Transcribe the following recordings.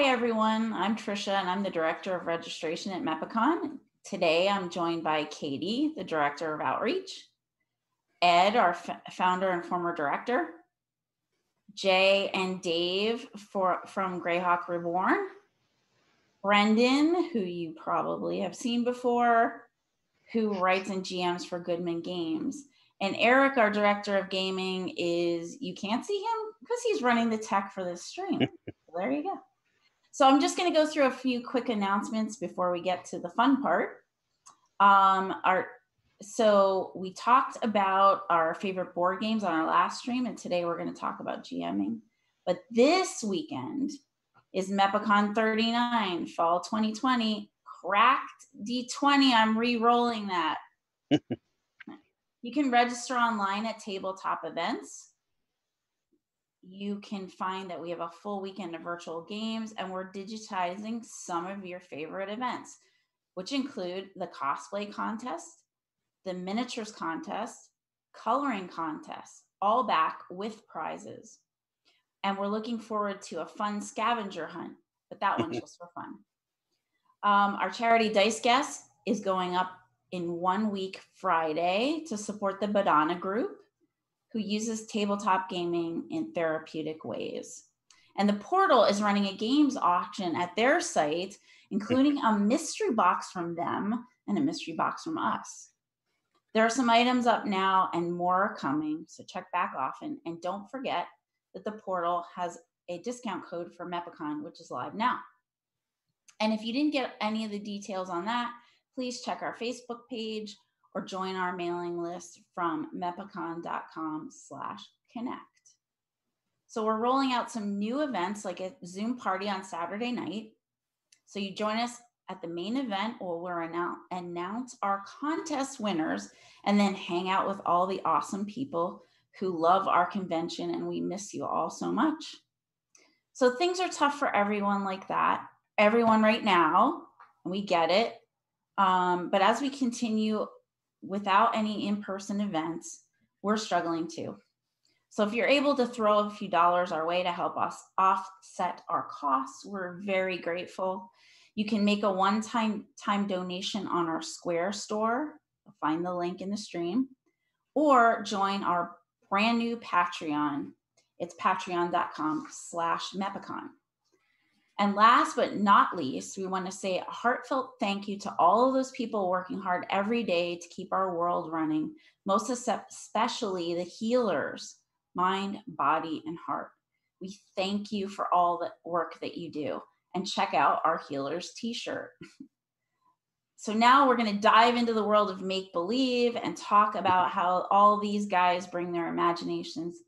Hi, everyone. I'm Trisha, and I'm the Director of Registration at MEPACON. Today, I'm joined by Katie, the Director of Outreach, Ed, our founder and former director, Jay and Dave from Greyhawk Reborn, Brendan, who you probably have seen before, who writes and GMs for Goodman Games. And Eric, our Director of Gaming, you can't see him because he's running the tech for this stream. There you go. So I'm just going to go through a few quick announcements before we get to the fun part. So we talked about our favorite board games on our last stream, and today we're going to talk about GMing. But this weekend is MEPACON 39, Fall 2020, Cracked D20. I'm re-rolling that. You can register online at Tabletop Events. You can find that we have a full weekend of virtual games, and we're digitizing some of your favorite events, which include the cosplay contest, the miniatures contest, coloring contest, all back with prizes. And we're looking forward to a fun scavenger hunt, but that one's just for fun. Our charity Dice Guess is going up in 1 week Friday to support the Badana Group, who uses tabletop gaming in therapeutic ways. And the Portal is running a games auction at their site, including a mystery box from them and a mystery box from us. There are some items up now and more are coming, so check back often. And don't forget that the Portal has a discount code for MEPACON, which is live now. And if you didn't get any of the details on that, please check our Facebook page or join our mailing list from mepacon.com/connect. So we're rolling out some new events like a Zoom party on Saturday night. So you join us at the main event where we'll announce our contest winners and then hang out with all the awesome people who love our convention, and we miss you all so much. So things are tough for everyone like that. Everyone right now, and we get it. But as we continue without any in-person events, we're struggling too. So if you're able to throw a few dollars our way to help us offset our costs, we're very grateful. You can make a one-time donation on our Square store. You'll find the link in the stream, or join our brand new Patreon. It's patreon.com/MEPACON. And last but not least, we want to say a heartfelt thank you to all of those people working hard every day to keep our world running, most especially the healers, mind, body, and heart. We thank you for all the work that you do. And check out our Healers t-shirt. So now we're going to dive into the world of make-believe and talk about how all these guys bring their imaginations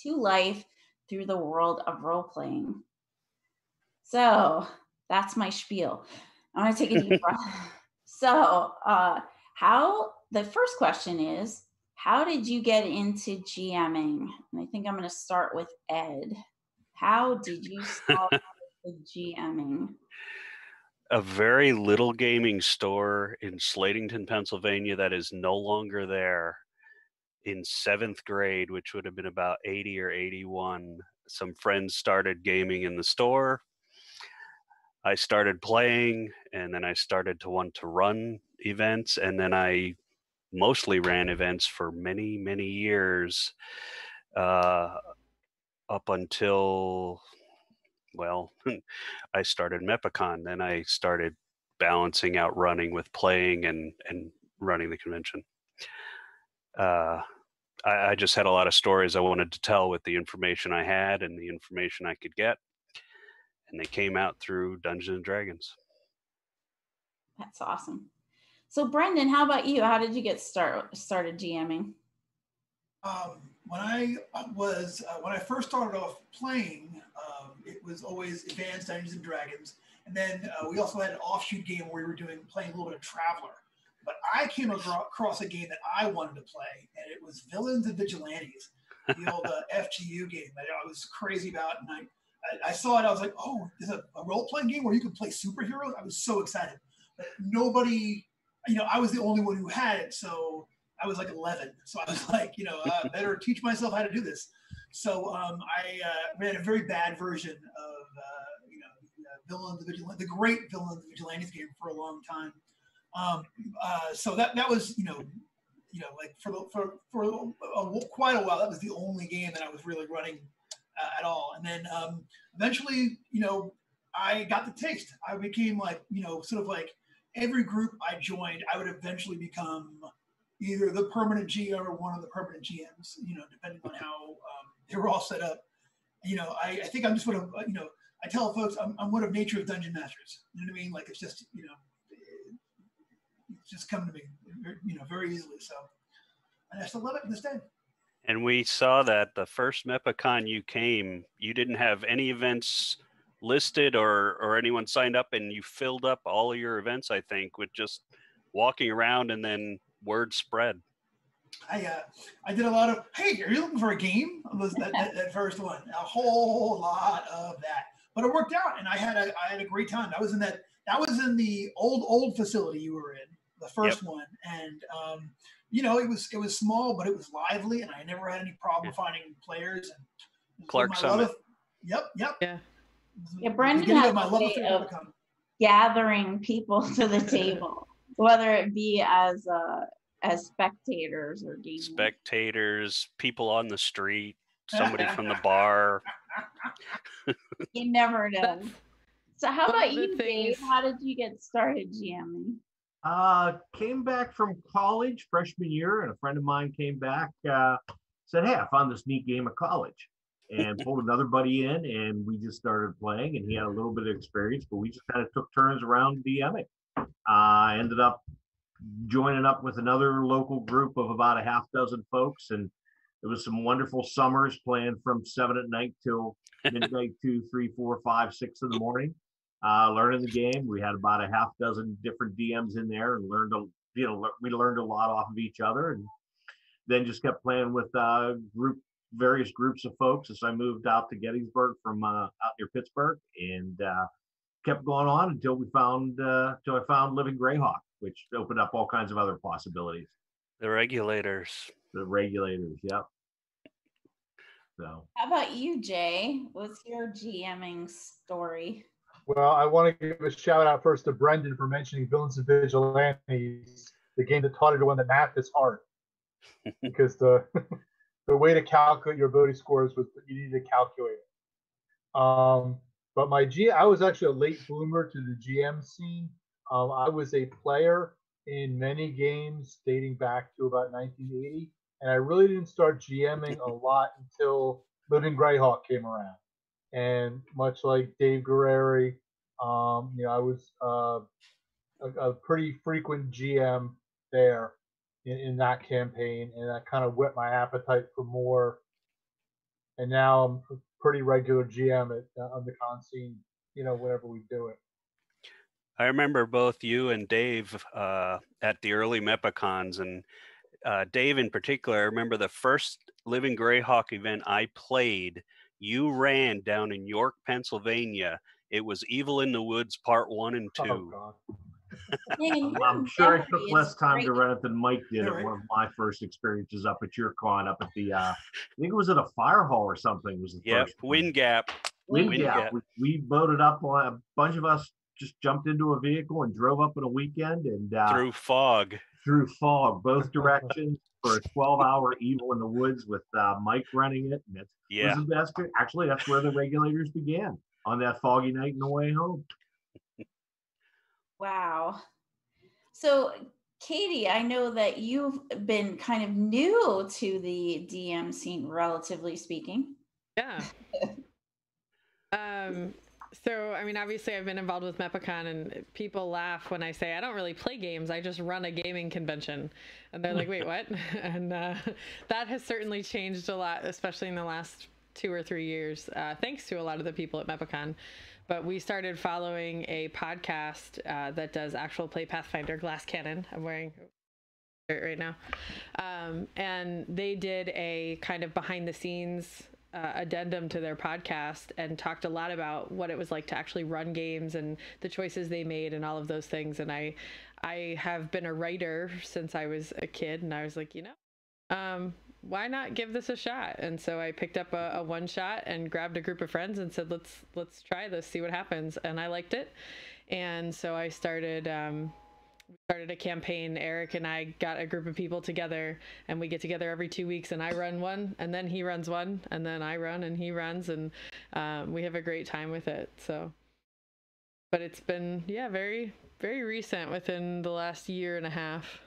to life through the world of role-playing. So that's my spiel. I want to take a deep breath. So the first question is, how did you get into GMing? And I think I'm going to start with Ed. How did you start with GMing? A very little gaming store in Slatington, Pennsylvania that is no longer there. In 7th grade, which would have been about 80 or 81, some friends started gaming in the store. I started playing, and then I started to want to run events, and then I mostly ran events for many, many years, up until, well, I started MEPACON. Then I started balancing out running with playing and running the convention. I just had a lot of stories I wanted to tell with the information I had and the information I could get. And they came out through Dungeons and Dragons. That's awesome. So Brendan, how about you? How did you get started GMing? When I first started off playing, it was always Advanced Dungeons and Dragons, and then we also had an offshoot game where we were playing a little bit of Traveler. But I came across a game that I wanted to play, and it was Villains and Vigilantes, the old FGU game that I was crazy about. And I saw it, I was like, oh, there's a role-playing game where you can play superheroes? I was so excited. But nobody, I was the only one who had it, so I was like 11. So I was like, better teach myself how to do this. So I ran a very bad version of, the great Villain of the Vigilantes game for a long time. So that was like for quite a while, that was the only game that I was really running at all. And then eventually, I got the taste. I became like, sort of like every group I joined, I would eventually become either the permanent GM or one of the permanent GMs, depending on how they were all set up. I think I'm just one of, I tell folks I'm one of nature's dungeon masters. You know what I mean? Like it's just, it's just come to me, very easily. So, and I still love it to this day. And we saw that the first MEPACON you came, you didn't have any events listed or anyone signed up, and you filled up all of your events, I think, with just walking around, and then word spread. I did a lot of, hey, are you looking for a game? Was that first one? A whole lot of that, but it worked out, and I had a great time. That was in the old facility you were in, the first one, and it was small, but it was lively, and I never had any problem finding players. And Clark Summit. Yep. Yeah, Brendan has a way of gathering people to the table, whether it be as spectators or gamers. Spectators, people on the street, somebody from the bar. You never know. So how about you, Dave? How did you get started GMing? Came back from college freshman year, and a friend of mine came back, said, hey, I found this neat game at college, and pulled another buddy in, and we just started playing, and he had a little bit of experience, but we just kind of took turns around DMing. Ended up joining up with another local group of about a half dozen folks, and it was some wonderful summers playing from 7 at night till midnight, 2, 3, 4, 5, 6 in the morning. Learning the game. We had about a half dozen different DMs in there, and we learned a lot off of each other, and then just kept playing with various groups of folks as I moved out to Gettysburg from out near Pittsburgh, and kept going on until I found Living Greyhawk, which opened up all kinds of other possibilities. The regulators, yep. So, how about you, Jay? What's your GMing story? Well, I want to give a shout out first to Brendan for mentioning Villains and Vigilantes, the game that taught everyone that math is hard. Because the way to calculate your ability scores was you needed a calculator. But I was actually a late bloomer to the GM scene. I was a player in many games dating back to about 1980, and I really didn't start GMing a lot until Living Greyhawk came around. And much like Dave Guerrieri, I was a pretty frequent GM there in that campaign, and that kind of whet my appetite for more. And now I'm a pretty regular GM on the con scene, whenever we do it. I remember both you and Dave at the early MEPACONs, and Dave in particular, I remember the first Living Greyhawk event I played. You ran down in York, Pennsylvania. It was Evil in the Woods Part 1 and 2. Oh, God. I'm sure I took less time to run it than Mike did at one of my first experiences up at your con, up at the, I think it was at a fire hall or something. Was the first Wind Gap. Wind Gap. We boated up, a bunch of us just jumped into a vehicle and drove up in a weekend. And through fog, both directions. For a 12-hour Evil in the Woods with Mike running it. And it was the best. Actually, that's where the regulators began, on that foggy night on the way home. Wow. So, Katie, I know that you've been kind of new to the DM scene, relatively speaking. Yeah. So, I mean, obviously I've been involved with MEPACON, and people laugh when I say I don't really play games. I just run a gaming convention. And they're like, wait, what? And that has certainly changed a lot, especially in the last 2 or 3 years, thanks to a lot of the people at MEPACON. But we started following a podcast that does actual play Pathfinder, Glass Cannon. I'm wearing it right now. And they did a kind of behind the scenes addendum to their podcast and talked a lot about what it was like to actually run games and the choices they made and all of those things. And I have been a writer since I was a kid, and I was like, why not give this a shot? And so I picked up a one shot and grabbed a group of friends and said, let's try this, see what happens. And I liked it. And so I started a campaign. Eric and I got a group of people together, and we get together every 2 weeks, and I run one, and then he runs one, and then I run and he runs, and we have a great time with it. So, but it's been, yeah, very, very recent, within the last year and a half.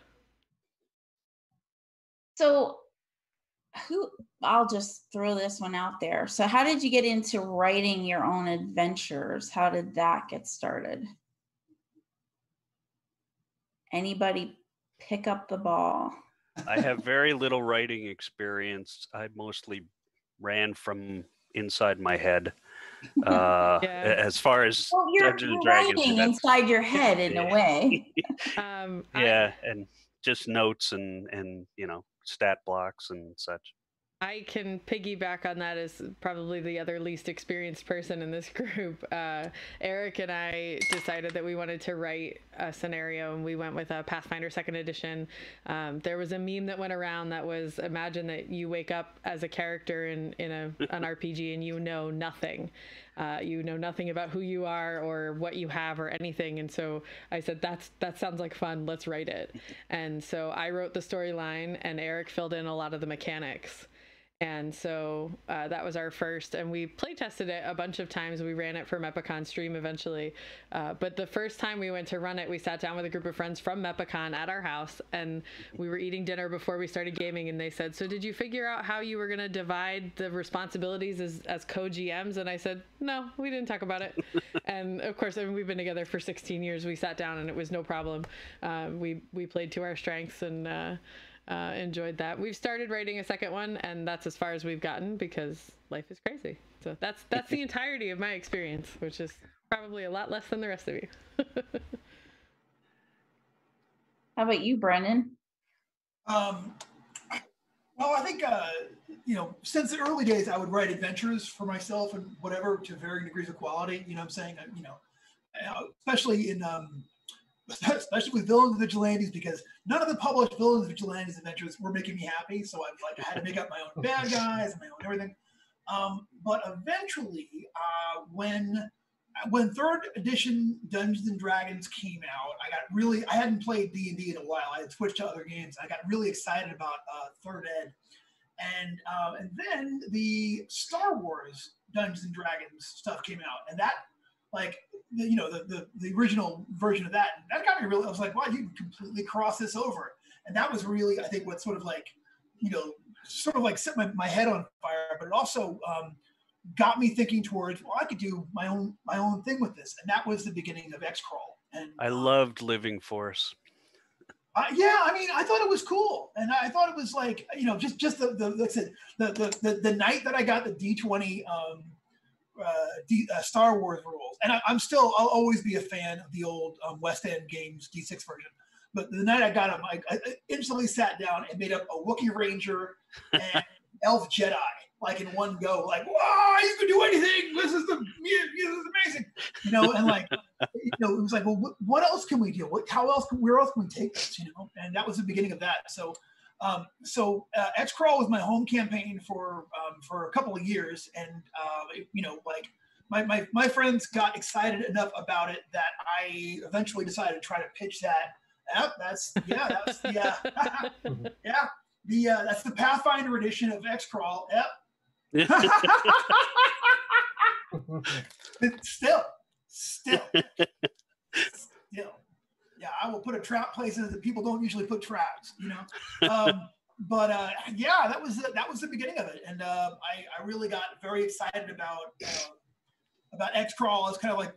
So I'll just throw this one out there. So how did you get into writing your own adventures? How did that get started? Anybody pick up the ball? I have very little writing experience. I mostly ran from inside my head. As far as Dungeons and Dragons, writing inside your head in a way. And just notes and stat blocks and such. I can piggyback on that as probably the other least experienced person in this group. Eric and I decided that we wanted to write a scenario, and we went with a Pathfinder 2nd edition. There was a meme that went around that was, imagine that you wake up as a character in an RPG and you know nothing. You know nothing about who you are or what you have or anything. And so I said, that sounds like fun. Let's write it. And so I wrote the storyline, and Eric filled in a lot of the mechanics. And so that was our first, and we play tested it a bunch of times. We ran it for MEPACON stream eventually. But the first time we went to run it, we sat down with a group of friends from MEPACON at our house, and we were eating dinner before we started gaming. And they said, so did you figure out how you were going to divide the responsibilities as co-GMs? And I said, no, we didn't talk about it. And of course, I mean, we've been together for 16 years. We sat down and it was no problem. We played to our strengths and enjoyed that. We've started writing a second one, and that's as far as we've gotten because life is crazy. So that's the entirety of my experience, which is probably a lot less than the rest of you. How about you, Brendan? Well, I think since the early days, I would write adventures for myself and whatever to varying degrees of quality. You know what I'm saying? Especially with Villains and Vigilantes, because none of the published Villains and Vigilantes adventures were making me happy. So I had to make up my own bad guys and my own everything. But eventually, when 3rd edition Dungeons and Dragons came out, I hadn't played D&D in a while. I had switched to other games. I got really excited about 3rd Ed. And then the Star Wars Dungeons and Dragons stuff came out, and that, like, the original version of that got me really, I was like, wow, you can completely cross this over. And that was really, I think, what sort of like set my head on fire, but it also got me thinking towards, well, I could do my own thing with this. And that was the beginning of X-Crawl. And I loved Living Force. Yeah, I mean, I thought it was cool, and I thought it was like, just the night that I got the D20 Star Wars rules, and I'll always be a fan of the old West End Games D6 version. But the night I got them, I instantly sat down and made up a Wookiee Ranger and Elf Jedi, like in one go. Like, wow, you can do anything! This is amazing, And like, it was like, well, what else can we do? Where else can we take this? And that was the beginning of that. So X-Crawl was my home campaign for a couple of years, and my friends got excited enough about it that I eventually decided to try to pitch that. That's the Pathfinder edition of X-Crawl. Yep. Still. Yeah, I will put a trap places that people don't usually put traps, But that was the beginning of it, and I really got very excited about X-Crawl as kind of like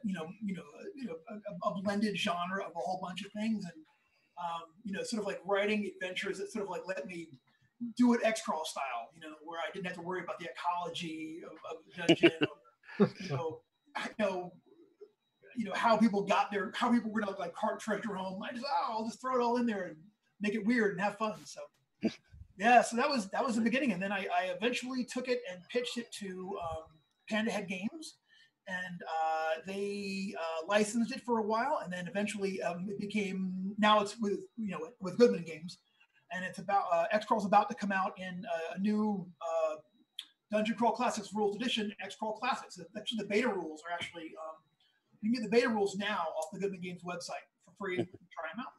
a blended genre of a whole bunch of things, and sort of like writing adventures that sort of like let me do it X-Crawl style, where I didn't have to worry about the ecology of the dungeon, how people were gonna like cart treasure home. I'll just throw it all in there and make it weird and have fun. So yeah, so that was the beginning, and then I eventually took it and pitched it to Panda Head Games, and they licensed it for a while, and then eventually it became, now it's with Goodman Games, and it's about X Crawl's about to come out in a new Dungeon Crawl Classics Rules Edition, X Crawl Classics. Actually, the beta rules are actually you can get the beta rules now off the Goodman Games website for free and try them out.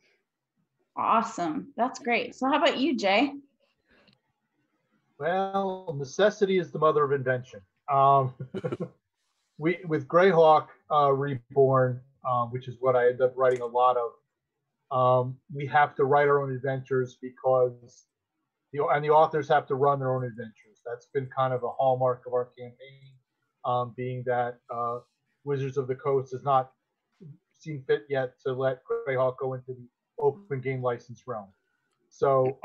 Awesome. That's great. So how about you, Jay? Well, necessity is the mother of invention. With Greyhawk Reborn, which is what I ended up writing a lot of, we have to write our own adventures because the authors have to run their own adventures. That's been kind of a hallmark of our campaign, being that Wizards of the Coast has not seen fit yet to let Greyhawk go into the open game license realm. So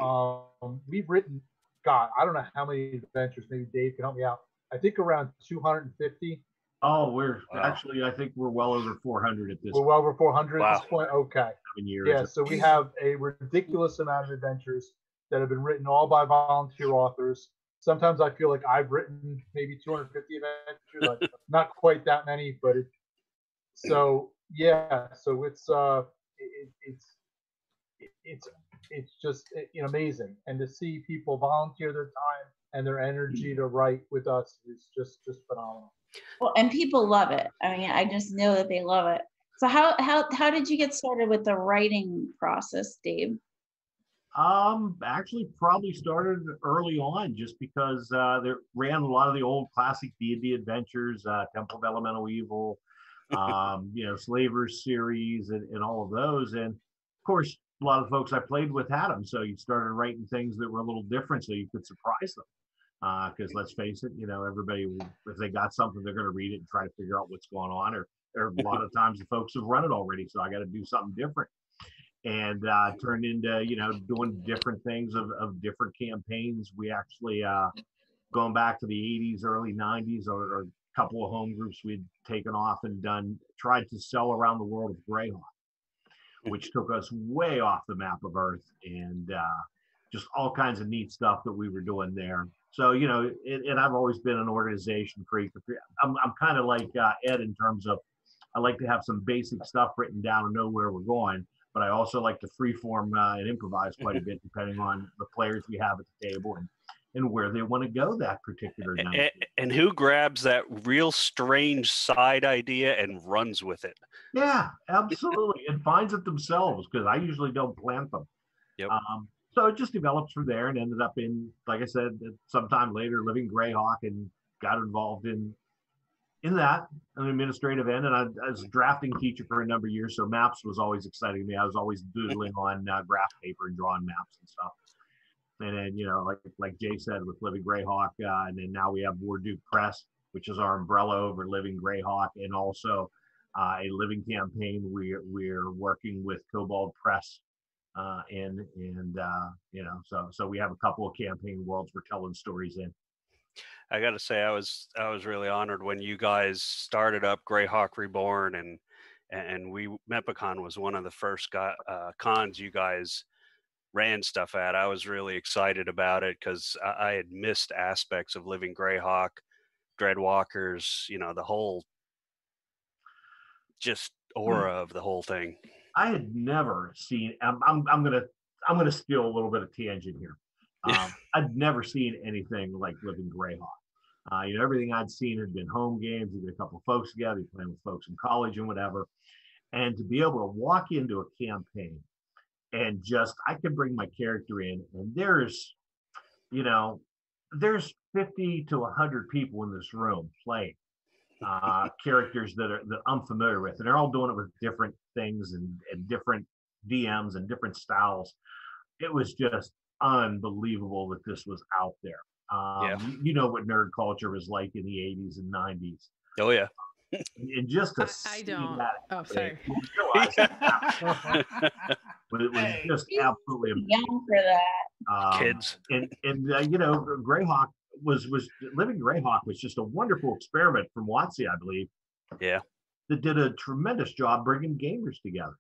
we've written, God, I don't know how many adventures. Maybe Dave can help me out. I think around 250. Oh, we're actually, I think we're well over 400 at this point. We're well over 400 at this point? Okay. 7 years. Yeah, so we have a ridiculous amount of adventures that have been written all by volunteer authors. Sometimes I feel like I've written maybe 250 adventures, like not quite that many, but so it's just amazing, and to see people volunteer their time and their energy to write with us is just phenomenal. Well, and people love it. I mean, I just know that they love it. So how did you get started with the writing process, Dave? Actually probably started early on, just because they ran a lot of the old classic D&D adventures, Temple of Elemental Evil, Slavers series and all of those. And of course, a lot of the folks I played with had them. So you started writing things that were a little different so you could surprise them. Because let's face it, everybody, if they got something, they're going to read it and try to figure out what's going on. Or a lot of times the folks have run it already, so I got to do something different. And turned into, doing different things of different campaigns. We actually, going back to the 80s, early 90s, or a couple of home groups we'd taken off and tried to sell around the world of Greyhawk, which took us way off the map of Earth, and just all kinds of neat stuff that we were doing there. So, and I've always been an organization freak. I'm kind of like Ed in terms of, I like to have some basic stuff written down and know where we're going, but I also like to freeform and improvise quite a bit depending on the players we have at the table and where they want to go that particular night. And who grabs that real strange side idea and runs with it. Yeah, absolutely. And finds it themselves, because I usually don't plant them. Yep. So it just develops from there and ended up in, like I said, sometime later, living Greyhawk, and got involved in that, an administrative end. And I was a drafting teacher for a number of years, so maps was always exciting to me. I was always doodling on graph paper and drawing maps and stuff. And then, like Jay said, with Living Greyhawk, and then now we have Warduke Press, which is our umbrella over Living Greyhawk, and also a living campaign. We're working with Cobalt Press, so we have a couple of campaign worlds we're telling stories in. I got to say, I was really honored when you guys started up Greyhawk Reborn, and MEPACON was one of the first cons you guys ran stuff at. I was really excited about it because I had missed aspects of Living Greyhawk, Dreadwalkers, the whole just aura of the whole thing. I had never seen. I'm gonna steal a little bit of tangent here. I'd never seen anything like Living Greyhawk. Everything I'd seen had been home games. You get a couple of folks together, playing with folks in college and whatever. And to be able to walk into a campaign and I can bring my character in, and there's 50 to 100 people in this room playing characters that I'm familiar with, and they're all doing it with different things and different DMs and different styles. It was just unbelievable that this was out there. What nerd culture was like in the 80s and 90s. Oh yeah. And just to I see don't. that, Oh, sorry. but it was just absolutely amazing. Young for that. Kids. And Greyhawk was Living Greyhawk was just a wonderful experiment from WotC, I believe. Yeah. That did a tremendous job bringing gamers together.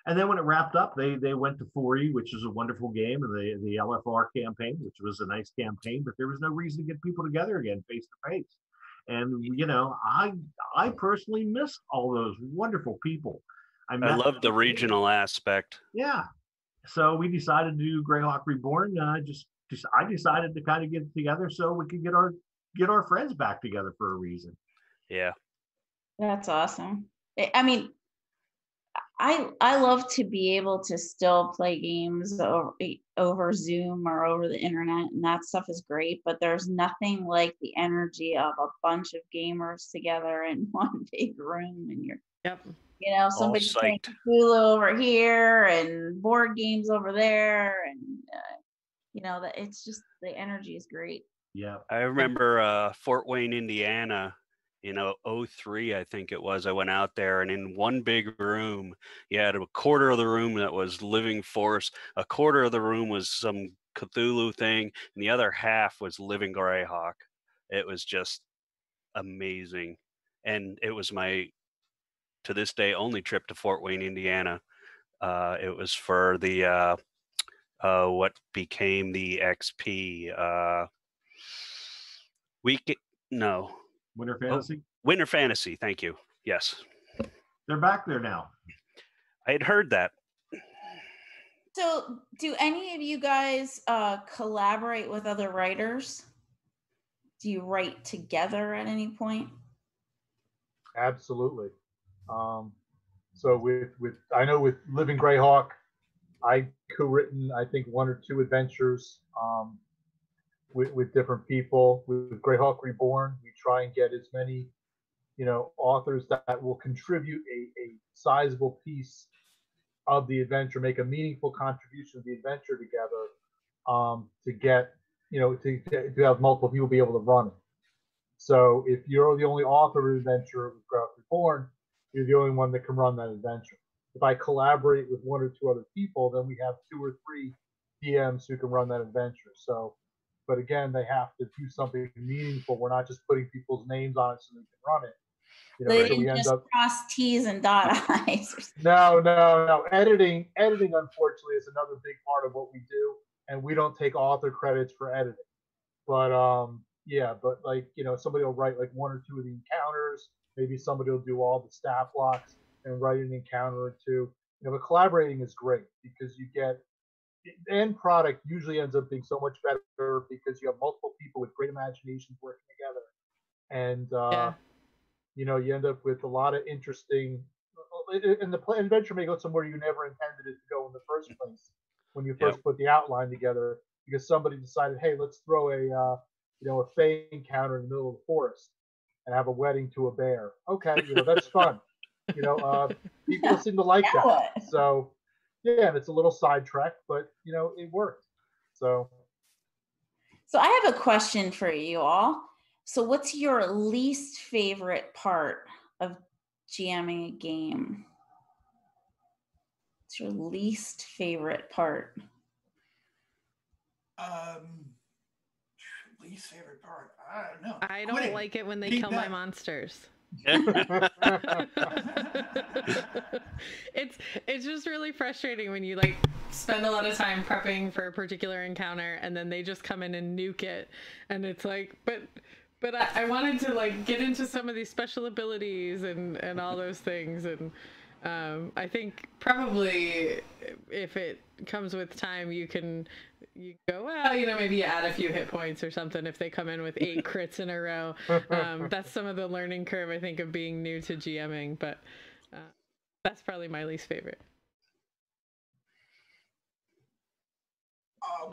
And then when it wrapped up, they went to 4E, which is a wonderful game, and the LFR campaign, which was a nice campaign, but there was no reason to get people together again face to face. And I personally missed all those wonderful people. I love the regional aspect. Yeah. so we decided to do Greyhawk Reborn. I decided to kind of get together so we could get our friends back together for a reason. Yeah. That's awesome. I mean, I love to be able to still play games over Zoom or over the internet, and that stuff is great, but there's nothing like the energy of a bunch of gamers together in one big room, and Yep. Somebody's playing Cthulhu over here and board games over there, and that it's just the energy is great. Yeah. I remember Fort Wayne, Indiana, 03, I think it was. I went out there, and in one big room, you had a quarter of the room that was Living Force, a quarter of the room was some Cthulhu thing, and the other half was Living Greyhawk. It was just amazing. And it was my, to this day, only trip to Fort Wayne, Indiana. It was for the what became the XP Winter Fantasy. Winter Fantasy. Thank you. Yes, they're back there now. I had heard that. So, do any of you guys collaborate with other writers? Do you write together at any point? Absolutely. So with I know with Living Greyhawk, I co-written I think 1 or 2 adventures with different people. With Greyhawk Reborn, we try and get as many authors that will contribute a sizable piece of the adventure, make a meaningful contribution to the adventure together, to get to have multiple people be able to run it. So if you're the only author of an adventure with Greyhawk Reborn, you're the only one that can run that adventure. If I collaborate with 1 or 2 other people, then we have 2 or 3 DMs who can run that adventure. So, but again, they have to do something meaningful. We're not just putting people's names on it so they can run it. They didn't just cross T's and dot I's. No. Editing, unfortunately, is another big part of what we do, and we don't take author credits for editing. But but like somebody will write like 1 or 2 of the encounters. Maybe somebody will do all the stat blocks and write an encounter or 2. But collaborating is great because you get the end product usually ends up being so much better because you have multiple people with great imaginations working together, and you end up with a lot of interesting. And the adventure may go somewhere you never intended it to go in the first place when you first put the outline together, because somebody decided, hey, let's throw a Fey encounter in the middle of the forest and have a wedding to a bear. Okay, that's fun. People seem to like that. So yeah, and it's a little sidetrack, but it worked. So I have a question for you all. So what's your least favorite part of GMing a game? What's your least favorite part? Least favorite part? I don't know. I don't like it when they kill my monsters. It's just really frustrating when you spend a lot of time prepping for a particular encounter and then they just come in and nuke it, and it's like, but I wanted to get into some of these special abilities and all those things, and I think probably if it comes with time, you go, well, maybe you add a few hit points or something if they come in with 8 crits in a row. That's some of the learning curve, I think, of being new to GMing, but that's probably my least favorite.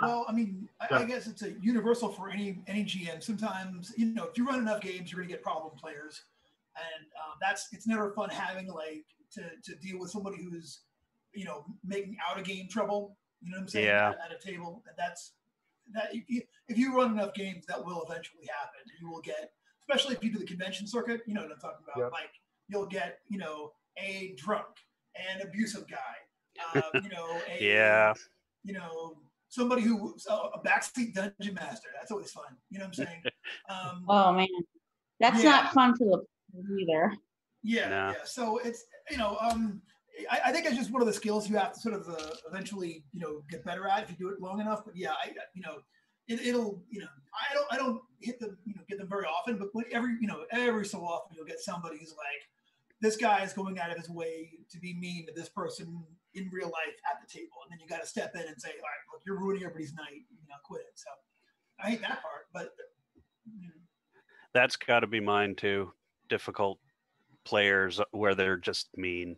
Well, I mean, I guess it's a universal for any GM. Sometimes, if you run enough games, you're going to get problem players, and it's never fun having to deal with somebody who's making out of game trouble. You know what I'm saying? Yeah. At a table, if you run enough games, that will eventually happen. You will get, especially if you do the convention circuit. You know what I'm talking about? Yep. Like you'll get a drunk, an abusive guy. Somebody who's a backseat dungeon master. That's always fun. You know what I'm saying? Oh man, that's not fun for the players either. Yeah. So it's I think it's just one of the skills you have to sort of eventually get better at if you do it long enough. But yeah, it'll I don't hit them get them very often, but every so often you'll get somebody who's like, this guy is going out of his way to be mean to this person in real life at the table, and then you got to step in and say, all right, look, you're ruining everybody's night, quit it. So I hate that part, but that's got to be mine too. Difficult players where they're just mean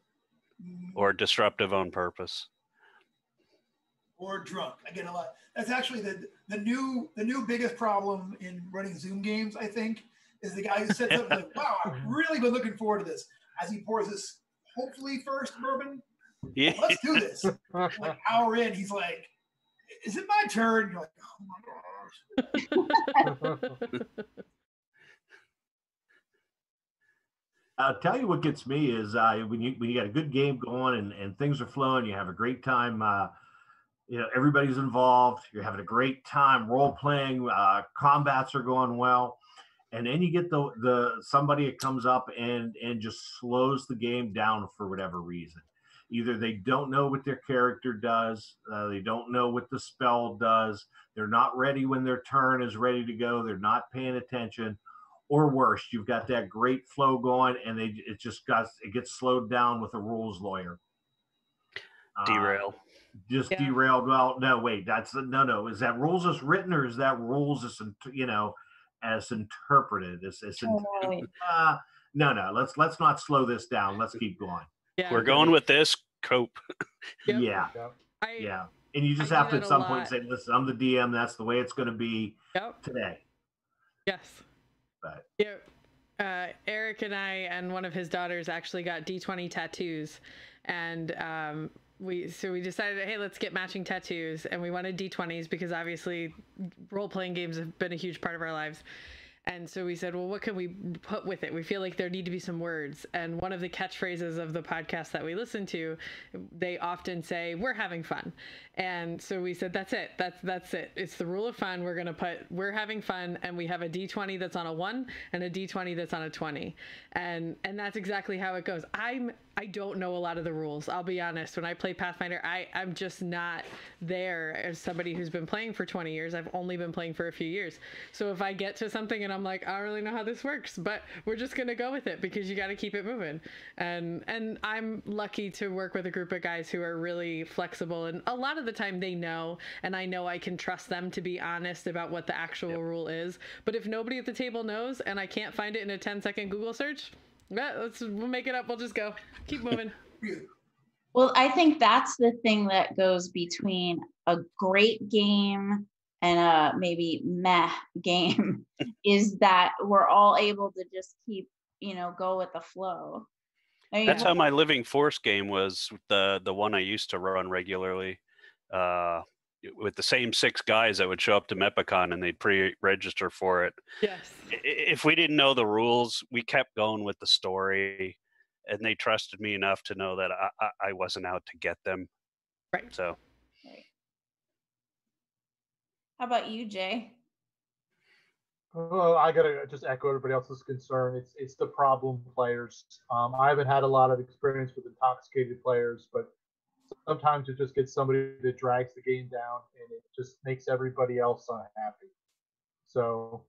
or disruptive on purpose. Or drunk. I get a lot. That's actually the new biggest problem in running Zoom games, I think, is the guy who sets up like, wow, I've really been looking forward to this. As he pours this hopefully first bourbon. Yeah. Let's do this. Like an hour in, he's like, is it my turn? You're like, oh my gosh. I'll tell you what gets me is when you got a good game going and things are flowing, you have a great time. Everybody's involved. You're having a great time role playing. Combats are going well, and then you get the somebody that comes up and just slows the game down for whatever reason. Either they don't know what their character does, they don't know what the spell does, they're not ready when their turn is ready to go, they're not paying attention. Or worse, you've got that great flow going, and it gets slowed down with a rules lawyer. Derail. Derailed. Well, no, wait. No. Is that rules as written, or is that rules as as interpreted? No. Let's not slow this down. Let's keep going. Yeah. We're going with this. Cope. Yep. Yeah. Yeah. And you just have to at some point say, "Listen, I'm the DM. That's the way it's going to be today." Yes. But yeah, Eric and I and one of his daughters actually got D20 tattoos, and we decided, hey, let's get matching tattoos, and we wanted D20s because obviously role-playing games have been a huge part of our lives. And so we said, well, what can we put with it? We feel like there need to be some words. And one of the catchphrases of the podcast that we listen to, they often say, we're having fun. And so we said, that's it. That's it. It's the rule of fun. We're going to put, we're having fun. And we have a D20 that's on a 1 and a D20 that's on a 20. And that's exactly how it goes. I don't know a lot of the rules. I'll be honest. When I play Pathfinder, I'm just not there as somebody who's been playing for 20 years. I've only been playing for a few years. So if I get to something and I'm like, I don't really know how this works, but we're just going to go with it because you got to keep it moving. And I'm lucky to work with a group of guys who are really flexible. And a lot of the time they know, and I know I can trust them to be honest about what the actual rule is. But if nobody at the table knows and I can't find it in a 10-second Google search, we'll make it up. We'll just go. Keep moving. Well, I think that's the thing that goes between a great game and a maybe meh game is that we're all able to just keep, go with the flow. That's how my Living Force game was, the one I used to run regularly. With the same 6 guys that would show up to MEPACON and they'd pre-register for it. Yes. If we didn't know the rules, we kept going with the story, and they trusted me enough to know that I wasn't out to get them. Right. So. Right. How about you, Jay? Well, I gotta just echo everybody else's concern. It's the problem players. I haven't had a lot of experience with intoxicated players, but sometimes it just gets somebody that drags the game down, and it just makes everybody else unhappy. So.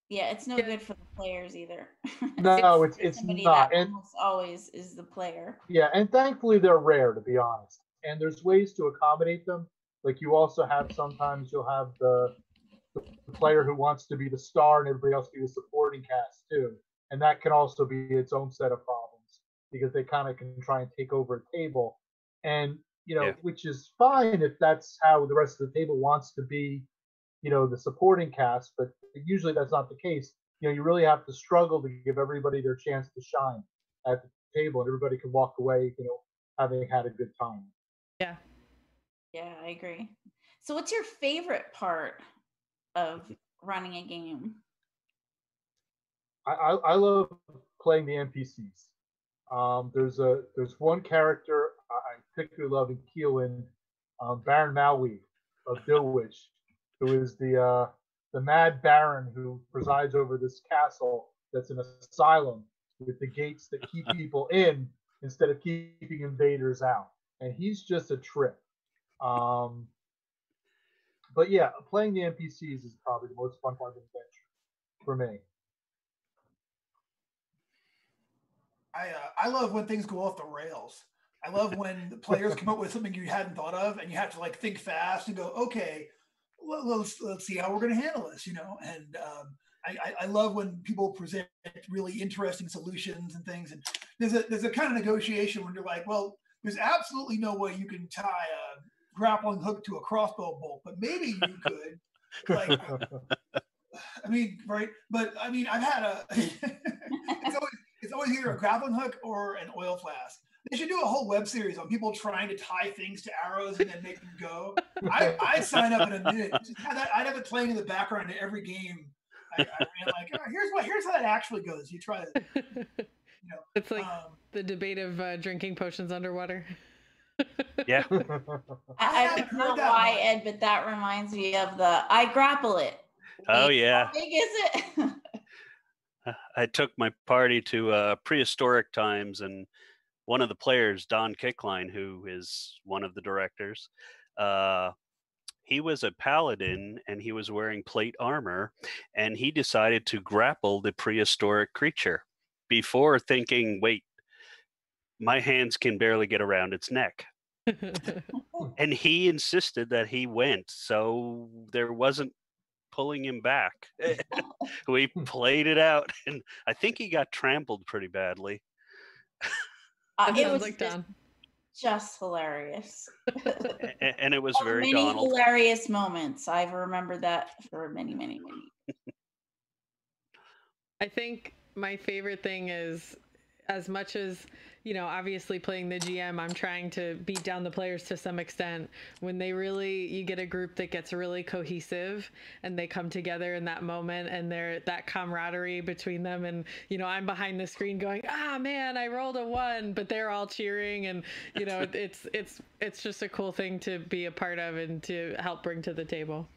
Yeah, it's no good for the players either. No, it's not. And almost always is the player. Yeah, and thankfully they're rare, to be honest. And there's ways to accommodate them. Like you also have sometimes you'll have the player who wants to be the star and everybody else be the supporting cast too. And that can also be its own set of problems because they kind of can try and take over a table. And, which is fine if that's how the rest of the table wants to be, the supporting cast, but usually that's not the case. You really have to struggle to give everybody their chance to shine at the table, and everybody can walk away, having had a good time. Yeah. Yeah, I agree. So what's your favorite part of running a game? I love playing the NPCs. There's one character I particularly love in Keelan, Baron Malweed of Dillwich, who is the Mad Baron who presides over this castle that's an asylum with the gates that keep people in instead of keeping invaders out. And he's just a trip. But yeah, playing the NPCs is probably the most fun part of the adventure for me. I love when things go off the rails. I love when the players come up with something you hadn't thought of, and you have to like think fast and go, okay, let's see how we're going to handle this, And I love when people present really interesting solutions and things. And there's a kind of negotiation when you're like, well, there's absolutely no way you can tie a grappling hook to a crossbow bolt, but maybe you could. Like, I mean, right? But I mean, I've had it's always either a grappling hook or an oil flask. They should do a whole web series on people trying to tie things to arrows and then make them go. I'd sign up in a minute. I'd have it playing in the background in every game. I ran like, oh, here's how that actually goes. You try to, It's like the debate of drinking potions underwater. Yeah. I don't know why, Ed, but that reminds me of I grapple it. Oh, yeah. How big is it? I took my party to prehistoric times, and one of the players, Don Kickline, who is one of the directors, he was a paladin and he was wearing plate armor, and he decided to grapple the prehistoric creature before thinking, wait, my hands can barely get around its neck. And he insisted that he went, so there wasn't pulling him back. We played it out, and I think he got trampled pretty badly. It was like just hilarious. And it was very many Donald. Hilarious moments. I've remembered that for many, many, many. I think my favorite thing is, as much as, obviously playing the GM, I'm trying to beat down the players to some extent. When you get a group that gets really cohesive and they come together in that moment, and that camaraderie between them, and, I'm behind the screen going, man, I rolled a 1, but they're all cheering, and, it's just a cool thing to be a part of and to help bring to the table.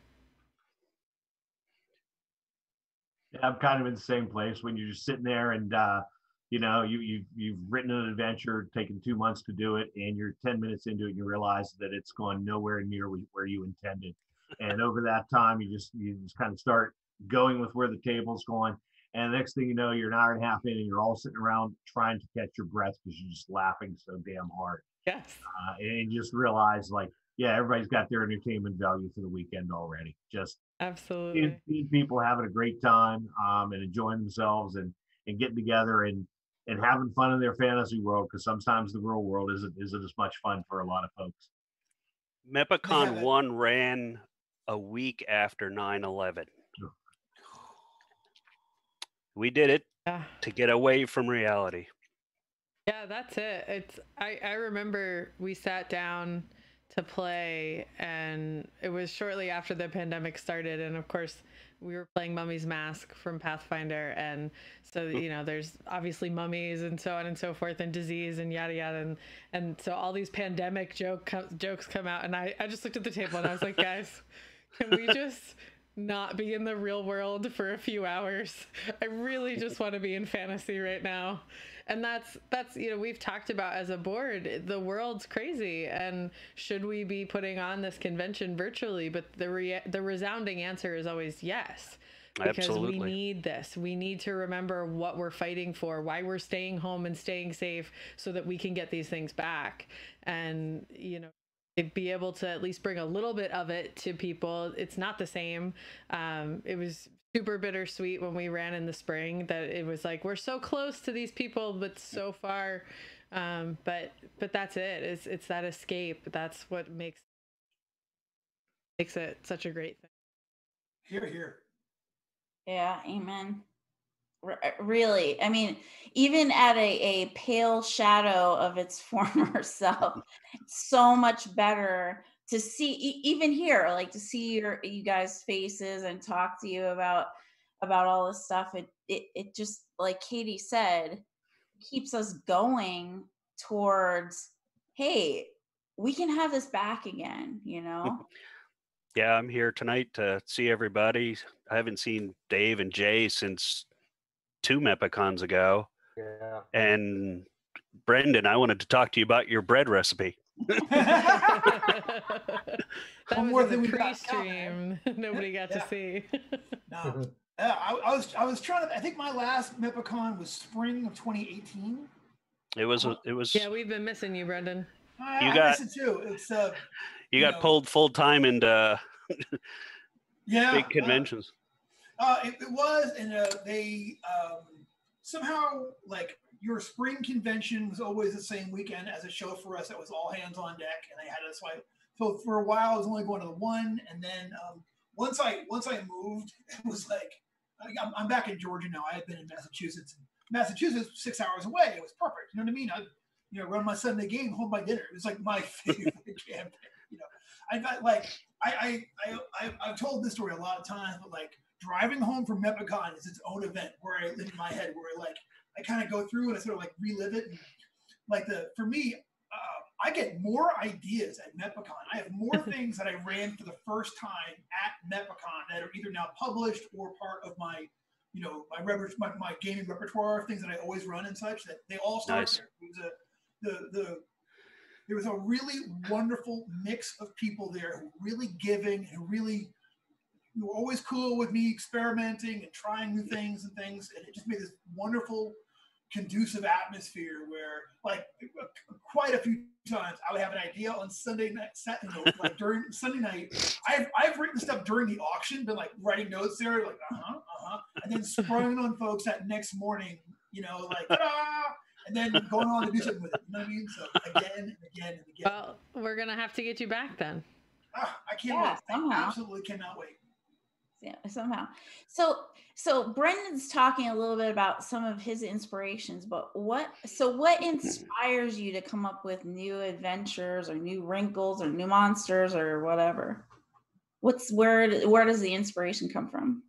Yeah, I'm kind of in the same place when you're just sitting there and, you've written an adventure, taken 2 months to do it, and you're 10 minutes into it, and you realize that it's gone nowhere near where you intended. And over that time, you just kind of start going with where the table's going. And the next thing you know, you're an hour and a half in, and you're all sitting around trying to catch your breath because you're just laughing so damn hard. Yes. And you just realize, like, yeah, everybody's got their entertainment value for the weekend already. Just absolutely seeing people having a great time and enjoying themselves and getting together and having fun in their fantasy world, because sometimes the real world isn't as much fun for a lot of folks. MEPACON 1 ran a week after 9/11. We did it to get away from reality. Yeah, that's it. I remember we sat down to play, and it was shortly after the pandemic started, and of course we were playing Mummy's Mask from Pathfinder, and so there's obviously mummies and so on and so forth, and disease and yada yada, and so all these pandemic jokes come out, and I just looked at the table and I was like, guys, can we just not be in the real world for a few hours? I really just want to be in fantasy right now. And that's we've talked about as a board, the world's crazy, and should we be putting on this convention virtually? But the resounding answer is always yes, because absolutely. We need this. We need to remember what we're fighting for, why we're staying home and staying safe, so that we can get these things back, and be able to at least bring a little bit of it to people. It's not the same. It was super bittersweet when we ran in the spring, that it was like, we're so close to these people, but so far. But that's it. It's that escape. That's what makes it such a great thing. Hear, hear. Yeah, amen. Really, I mean, even at a pale shadow of its former self, it's so much better to see, even here, like to see you guys' faces and talk to you about all this stuff. It just, like Katie said, keeps us going towards, hey, we can have this back again, Yeah, I'm here tonight to see everybody. I haven't seen Dave and Jay since 2 MEPACONs ago. Yeah. And Brendan, I wanted to talk to you about your bread recipe. That One was more in thing the we got pre-stream. Nobody got to see. No. I was trying to. I think my last MEPACON was spring of 2018. It was. Yeah, we've been missing you, Brendan. I miss it too. It's you got pulled full time into big conventions. It was, and they somehow, like, your spring convention was always the same weekend as a show for us. That was all hands on deck, and they had us like. So for a while, I was only going to the one, and then once I moved, it was like I'm back in Georgia now. I had been in Massachusetts. Massachusetts, 6 hours away. It was perfect. You know what I mean? I run my Sunday game, home by dinner. It was like my favorite campaign. I got like I've told this story a lot of times, but like driving home from MEPACON is its own event where I live in my head, where like I kind of go through and I sort of like relive it. And like for me, I get more ideas at MEPACON. I have more things that I ran for the first time at MEPACON that are either now published or part of my, my gaming repertoire, things that I always run and such. That they all start there. There was a really wonderful mix of people there who were really giving and really were always cool with me experimenting and trying new things, and it just made this wonderful, conducive atmosphere where, like, quite a few times I would have an idea on Sunday night, like during Sunday night. I've written stuff during the auction, been like writing notes there, like and then sprung on folks that next morning, like ta-da! And then going on to do something with it. You know what I mean? So again and again and again. Well, we're gonna have to get you back then. I can't wait. Somehow. I absolutely cannot wait. Yeah, somehow. So Brendan's talking a little bit about some of his inspirations, but what inspires you to come up with new adventures or new wrinkles or new monsters or whatever? Where does the inspiration come from?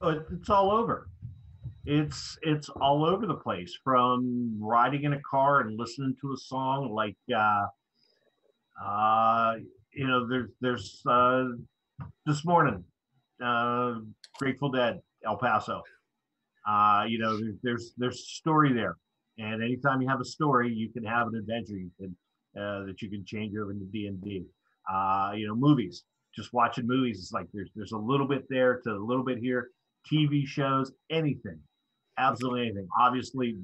It's all over. It's all over the place, from riding in a car and listening to a song like there's this morning, Grateful Dead, El Paso. There's a story there, and anytime you have a story, you can have an adventure that you can change over into D&D. Movies, just watching movies, it's like there's a little bit there to a little bit here. TV shows, anything. Absolutely anything. Obviously,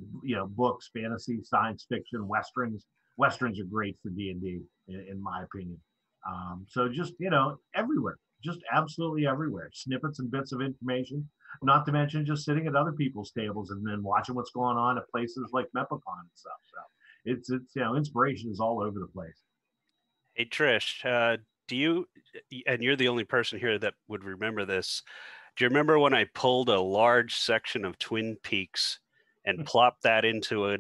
books, fantasy, science fiction, westerns. Westerns are great for D&D, in my opinion. So just, everywhere, just absolutely everywhere. Snippets and bits of information, not to mention just sitting at other people's tables and then watching what's going on at places like MEPACON and stuff. So it's inspiration is all over the place. Hey, Trish, do you, and you're the only person here that would remember this, do you remember when I pulled a large section of Twin Peaks and plopped that into a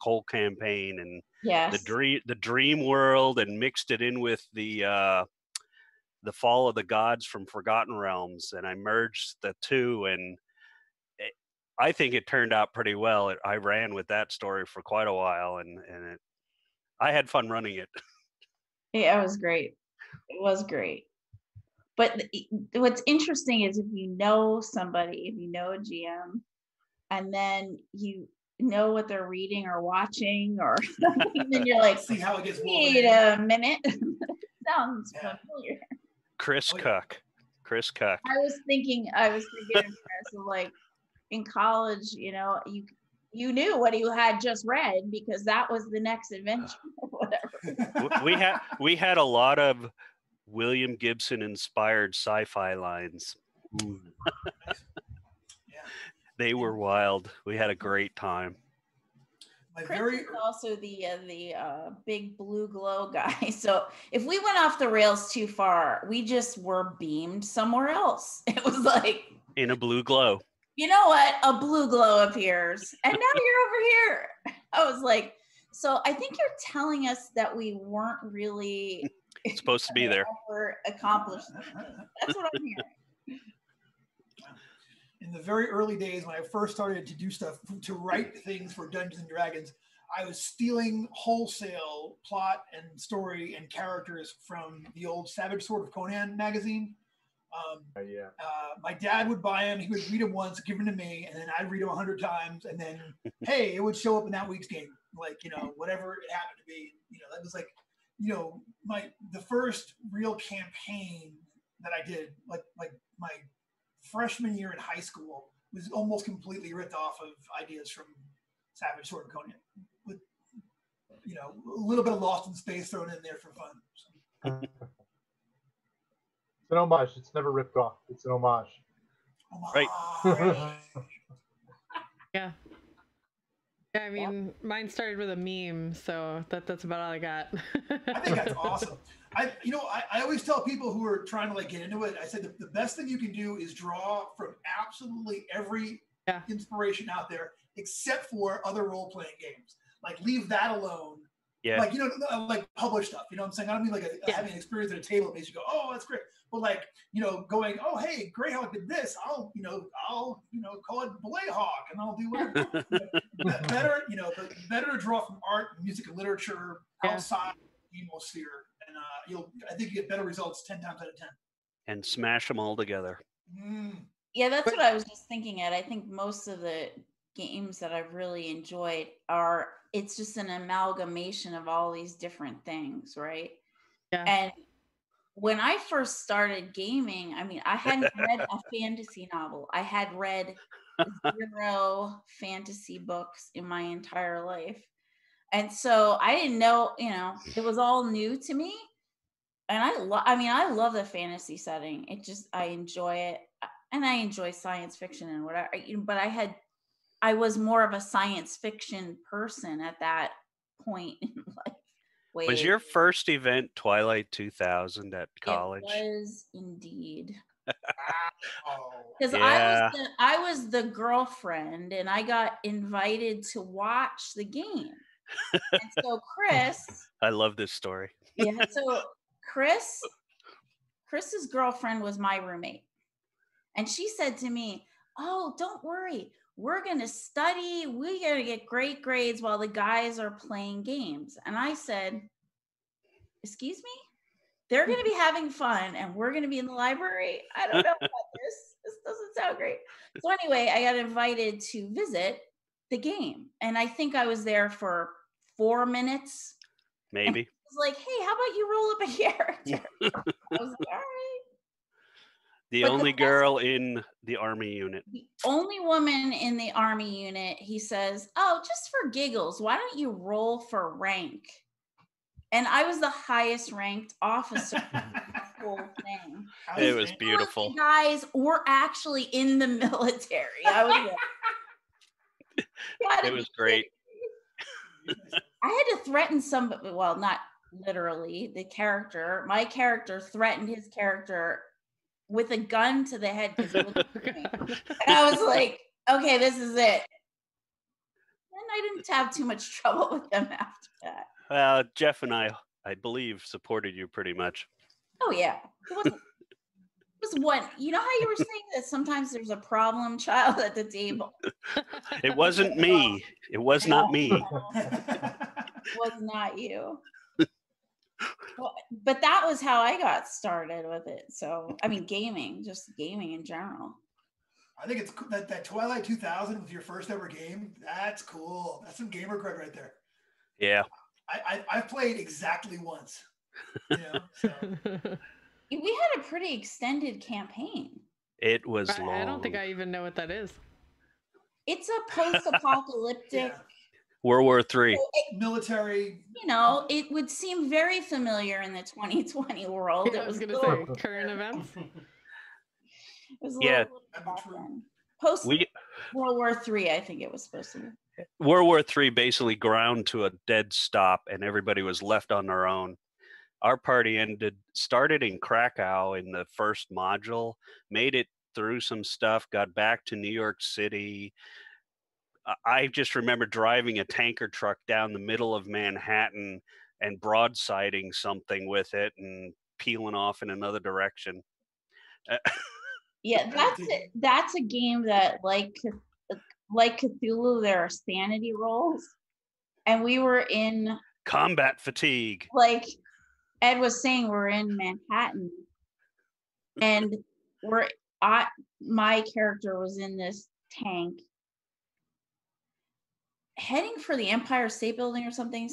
whole campaign, and yes, the dream world, and mixed it in with the Fall of the Gods from Forgotten Realms, and I merged the two, and I think it turned out pretty well. I ran with that story for quite a while, and I had fun running it. Yeah, it was great. It was great. But what's interesting is if you know somebody, if you know a GM, and then you know what they're reading or watching, or then you're like, see how it gets. Wait a minute, sounds familiar. Chris Cook. I was thinking of Chris, like in college, you knew what you had just read because that was the next adventure or whatever. We had a lot of William Gibson inspired sci-fi lines. They were wild. We had a great time. Chris is also the big blue glow guy. So if we went off the rails too far, we just were beamed somewhere else. It was like in a blue glow. You know what? A blue glow appears, and now you're over here. I was like, so I think you're telling us that we weren't really supposed to be there. Accomplished. That's what I'm hearing. In the very early days when I first started to do stuff, to write things for Dungeons and Dragons, I was stealing wholesale plot and story and characters from the old Savage Sword of Conan magazine. My dad would buy them. He would read them once, give them to me, and then I'd read them 100 times. And then, hey, it would show up in that week's game, like, whatever it happened to be. That was like, the first real campaign that I did, like my freshman year in high school, was almost completely ripped off of ideas from Savage Sword and Conan, with a little bit of Lost in Space thrown in there for fun. So. It's an homage. It's never ripped off. It's an homage. Right. Yeah. Yeah, I mean, mine started with a meme, so that's about all I got. I think that's awesome. I always tell people who are trying to get into it, I said the best thing you can do is draw from absolutely every inspiration out there, except for other role-playing games. Leave that alone. Yeah. Publish stuff. You know what I'm saying? I don't mean having an experience at a table that makes you go, oh, that's great. But going, oh, hey, Greyhawk did this. I'll call it Blayhawk, and I'll do whatever. Better to draw from art, music, and literature outside the emosphere, and I think you get better results 10 times out of 10. And smash them all together. Yeah, that's what I was just thinking. I think most of the games that I've really enjoyed it's just an amalgamation of all these different things, right? Yeah. And when I first started gaming, I mean, I hadn't read a fantasy novel. I had read 0 fantasy books in my entire life. And so I didn't know, it was all new to me. And I love the fantasy setting. I enjoy it. And I enjoy science fiction and whatever, but I was more of a science fiction person at that point in life. Was your first event Twilight 2000 at college? It was indeed. Because I was the girlfriend, and I got invited to watch the game. And so Chris, I love this story. Yeah, so Chris's girlfriend was my roommate, and she said to me, "Oh, don't worry. We're going to study. We're going to get great grades while the guys are playing games." And I said, "Excuse me? They're going to be having fun and we're going to be in the library? I don't know about this. This doesn't sound great." So anyway, I got invited to visit the game. And I think I was there for 4 minutes. Maybe. It was like, "Hey, how about you roll up a character?" I was like, "All right." The only girl in the army unit. The only woman in the army unit. He says, "Oh, just for giggles, why don't you roll for rank?" And I was the highest ranked officer in the whole thing. It was beautiful. The guys were actually in the military. I was like, it was great. I had to threaten somebody. Well, not literally. My character threatened his character with a gun to the head because he was and I was like, okay, this is it. And I didn't have too much trouble with them after that. Well, Jeff and I believe, supported you pretty much. Oh yeah, it was one. You know how you were saying that sometimes there's a problem child at the table. It wasn't me. It was not me. It was not you. But that was how I got started with it. So, I mean, just gaming in general. I think it's that Twilight 2000 was your first ever game. That's cool. That's some gamer cred right there. Yeah. I've played exactly once. So. We had a pretty extended campaign. It was long. I don't think I even know what that is. It's a post-apocalyptic... World War III. Military. It would seem very familiar in the 2020 world. Yeah, I was going to say current events. It was a little post World War III, I think it was supposed to be. World War III basically ground to a dead stop, and everybody was left on their own. Our party started in Krakow in the first module, made it through some stuff, got back to New York City. I just remember driving a tanker truck down the middle of Manhattan and broadsiding something with it and peeling off in another direction. Yeah, that's a game that, like Cthulhu, there are sanity rolls, and we were in combat fatigue. Like Ed was saying, we're in Manhattan, and my character was in this tank heading for the Empire State Building or something.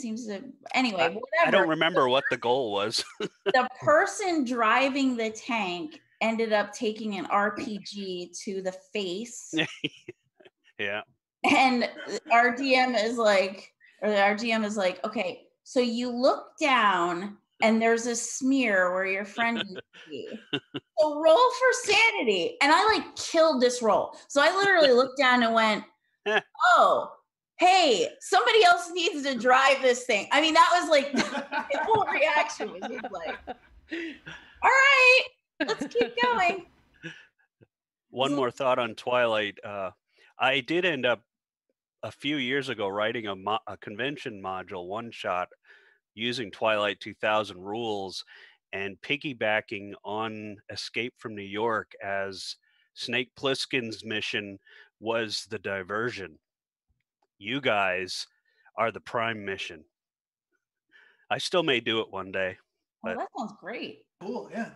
Anyway, whatever. I don't remember what the goal was. The person driving the tank ended up taking an RPG to the face. Yeah. And our GM is like, okay, so you look down and there's a smear where your friend used to be. So roll for sanity. And I like killed this roll. So I literally looked down and went, oh, hey, somebody else needs to drive this thing. I mean, that was like, the whole reaction was just like, all right, let's keep going. One more thought on Twilight. I did end up a few years ago writing a convention module one shot using Twilight 2000 rules and piggybacking on Escape from New York, as Snake Plissken's mission was the diversion. You guys are the prime mission. I still may do it one day. Well, that sounds great. Cool, yeah.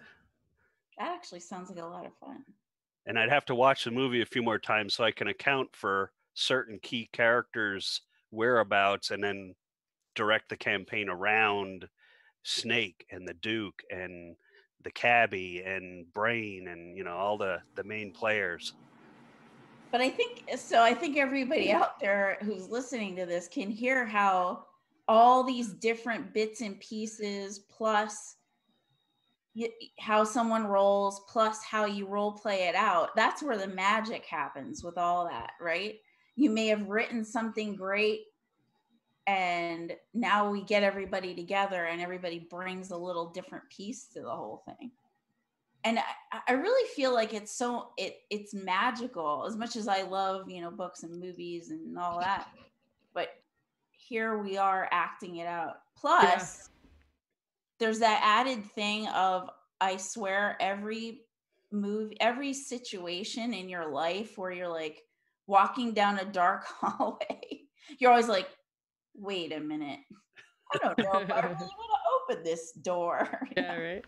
That actually sounds like a lot of fun. And I'd have to watch the movie a few more times so I can account for certain key characters' whereabouts and then direct the campaign around Snake and the Duke and the cabbie and Brain and, you know, all the main players. But I think everybody out there who's listening to this can hear how all these different bits and pieces, plus how someone rolls, plus how you role play it out, that's where the magic happens with all that, right? You may have written something great, and now we get everybody together and everybody brings a little different piece to the whole thing. And I really feel like it's magical, as much as I love, you know, books and movies and all that. But here we are acting it out. Plus, there's that added thing of, I swear, every situation in your life where you're like walking down a dark hallway, you're always like, wait a minute, I don't know if I really want to open this door. Yeah, right.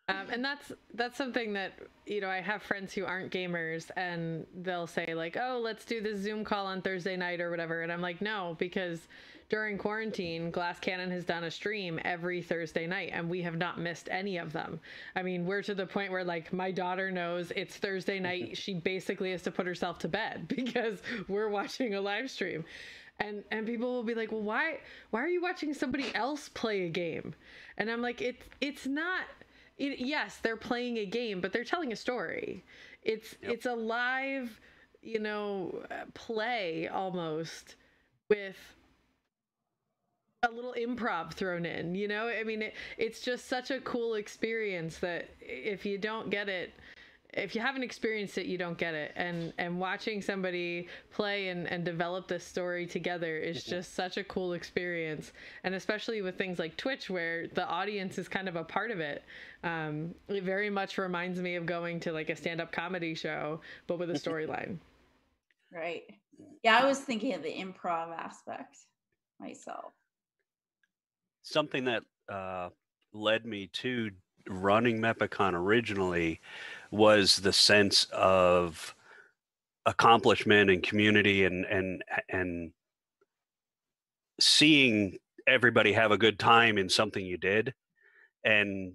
And that's something that, you know, I have friends who aren't gamers and they'll say like, oh, let's do this Zoom call on Thursday night or whatever. And I'm like, no, because during quarantine, Glass Cannon has done a stream every Thursday night and we have not missed any of them. I mean, we're to the point where like my daughter knows it's Thursday night. She basically has to put herself to bed because we're watching a live stream. And people will be like, well, why are you watching somebody else play a game? And I'm like, it's not... yes, they're playing a game, but they're telling a story. It's a live, you know, play almost with a little improv thrown in, you know? I mean, it's just such a cool experience that if you don't get it, if you haven't experienced it, you don't get it. And watching somebody play and develop this story together is just such a cool experience. And especially with things like Twitch, where the audience is kind of a part of it. It very much reminds me of going to like a stand-up comedy show, but with a storyline. Right. Yeah, I was thinking of the improv aspect myself. Something that led me to running MEPACON originally was the sense of accomplishment and community and seeing everybody have a good time in something you did. And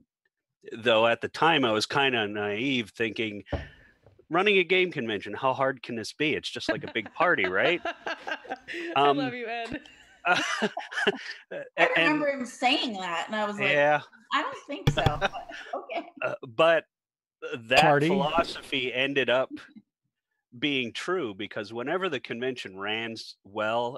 though at the time I was kind of naive, thinking, running a game convention, how hard can this be? It's just like a big party, right? I love you, Ed. I remember him saying that, and I was like, yeah, I don't think so. But okay. But that Party. philosophy ended up being true, because whenever the convention ran well,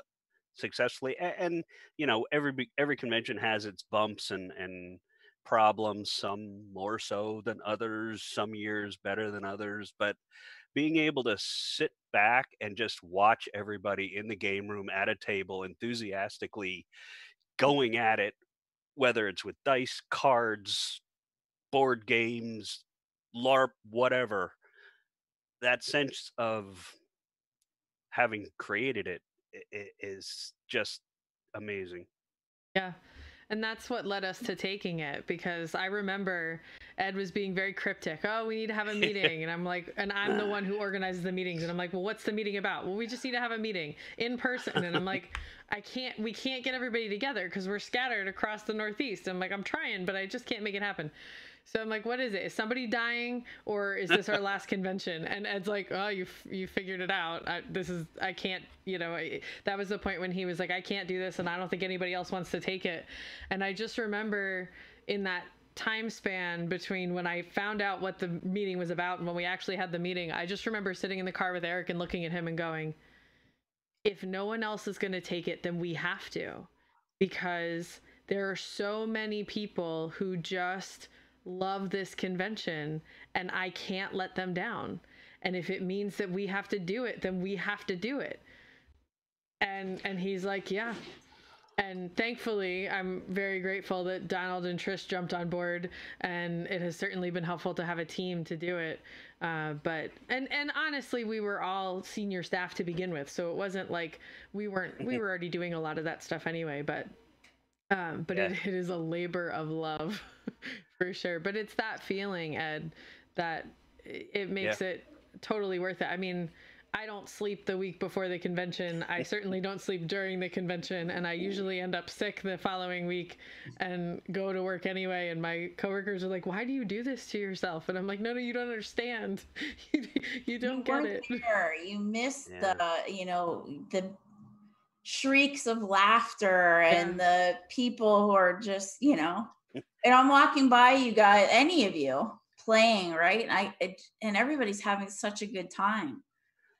successfully, and you know, every convention has its bumps and problems, some more so than others, some years better than others, but being able to sit back and just watch everybody in the game room at a table enthusiastically going at it, whether it's with dice, cards, board games, LARP, whatever, that sense of having created it is just amazing. Yeah. And that's what led us to taking it, because I remember Ed was being very cryptic. Oh, we need to have a meeting. And I'm like, and I'm the one who organizes the meetings. And I'm like, well, what's the meeting about? Well, we just need to have a meeting in person. And I'm like, we can't get everybody together because we're scattered across the Northeast. I'm like, I'm trying, but I just can't make it happen. So I'm like, what is it? Is somebody dying, or is this our last convention? And Ed's like, oh, you figured it out. I can't, that was the point when he was like, I can't do this, and I don't think anybody else wants to take it. And I just remember in that time span between when I found out what the meeting was about and when we actually had the meeting, I just remember sitting in the car with Eric and looking at him and going, if no one else is going to take it, then we have to, because there are so many people who just love this convention and I can't let them down. And if it means that we have to do it, then we have to do it. And he's like, yeah. And thankfully, I'm very grateful that Donald and Trish jumped on board, and it has certainly been helpful to have a team to do it. But honestly, we were all senior staff to begin with, so it wasn't like we were already doing a lot of that stuff anyway. But yeah. It is a labor of love for sure. But it's that feeling, Ed, that it makes it totally worth it. I mean, I don't sleep the week before the convention. I certainly don't sleep during the convention, and I usually end up sick the following week and go to work anyway. And my coworkers are like, "Why do you do this to yourself?" And I'm like, "No, you don't understand. You don't get it. There. You missed the shrieks of laughter and the people who are just, and I'm walking by you guys, any of you playing, right? And everybody's having such a good time.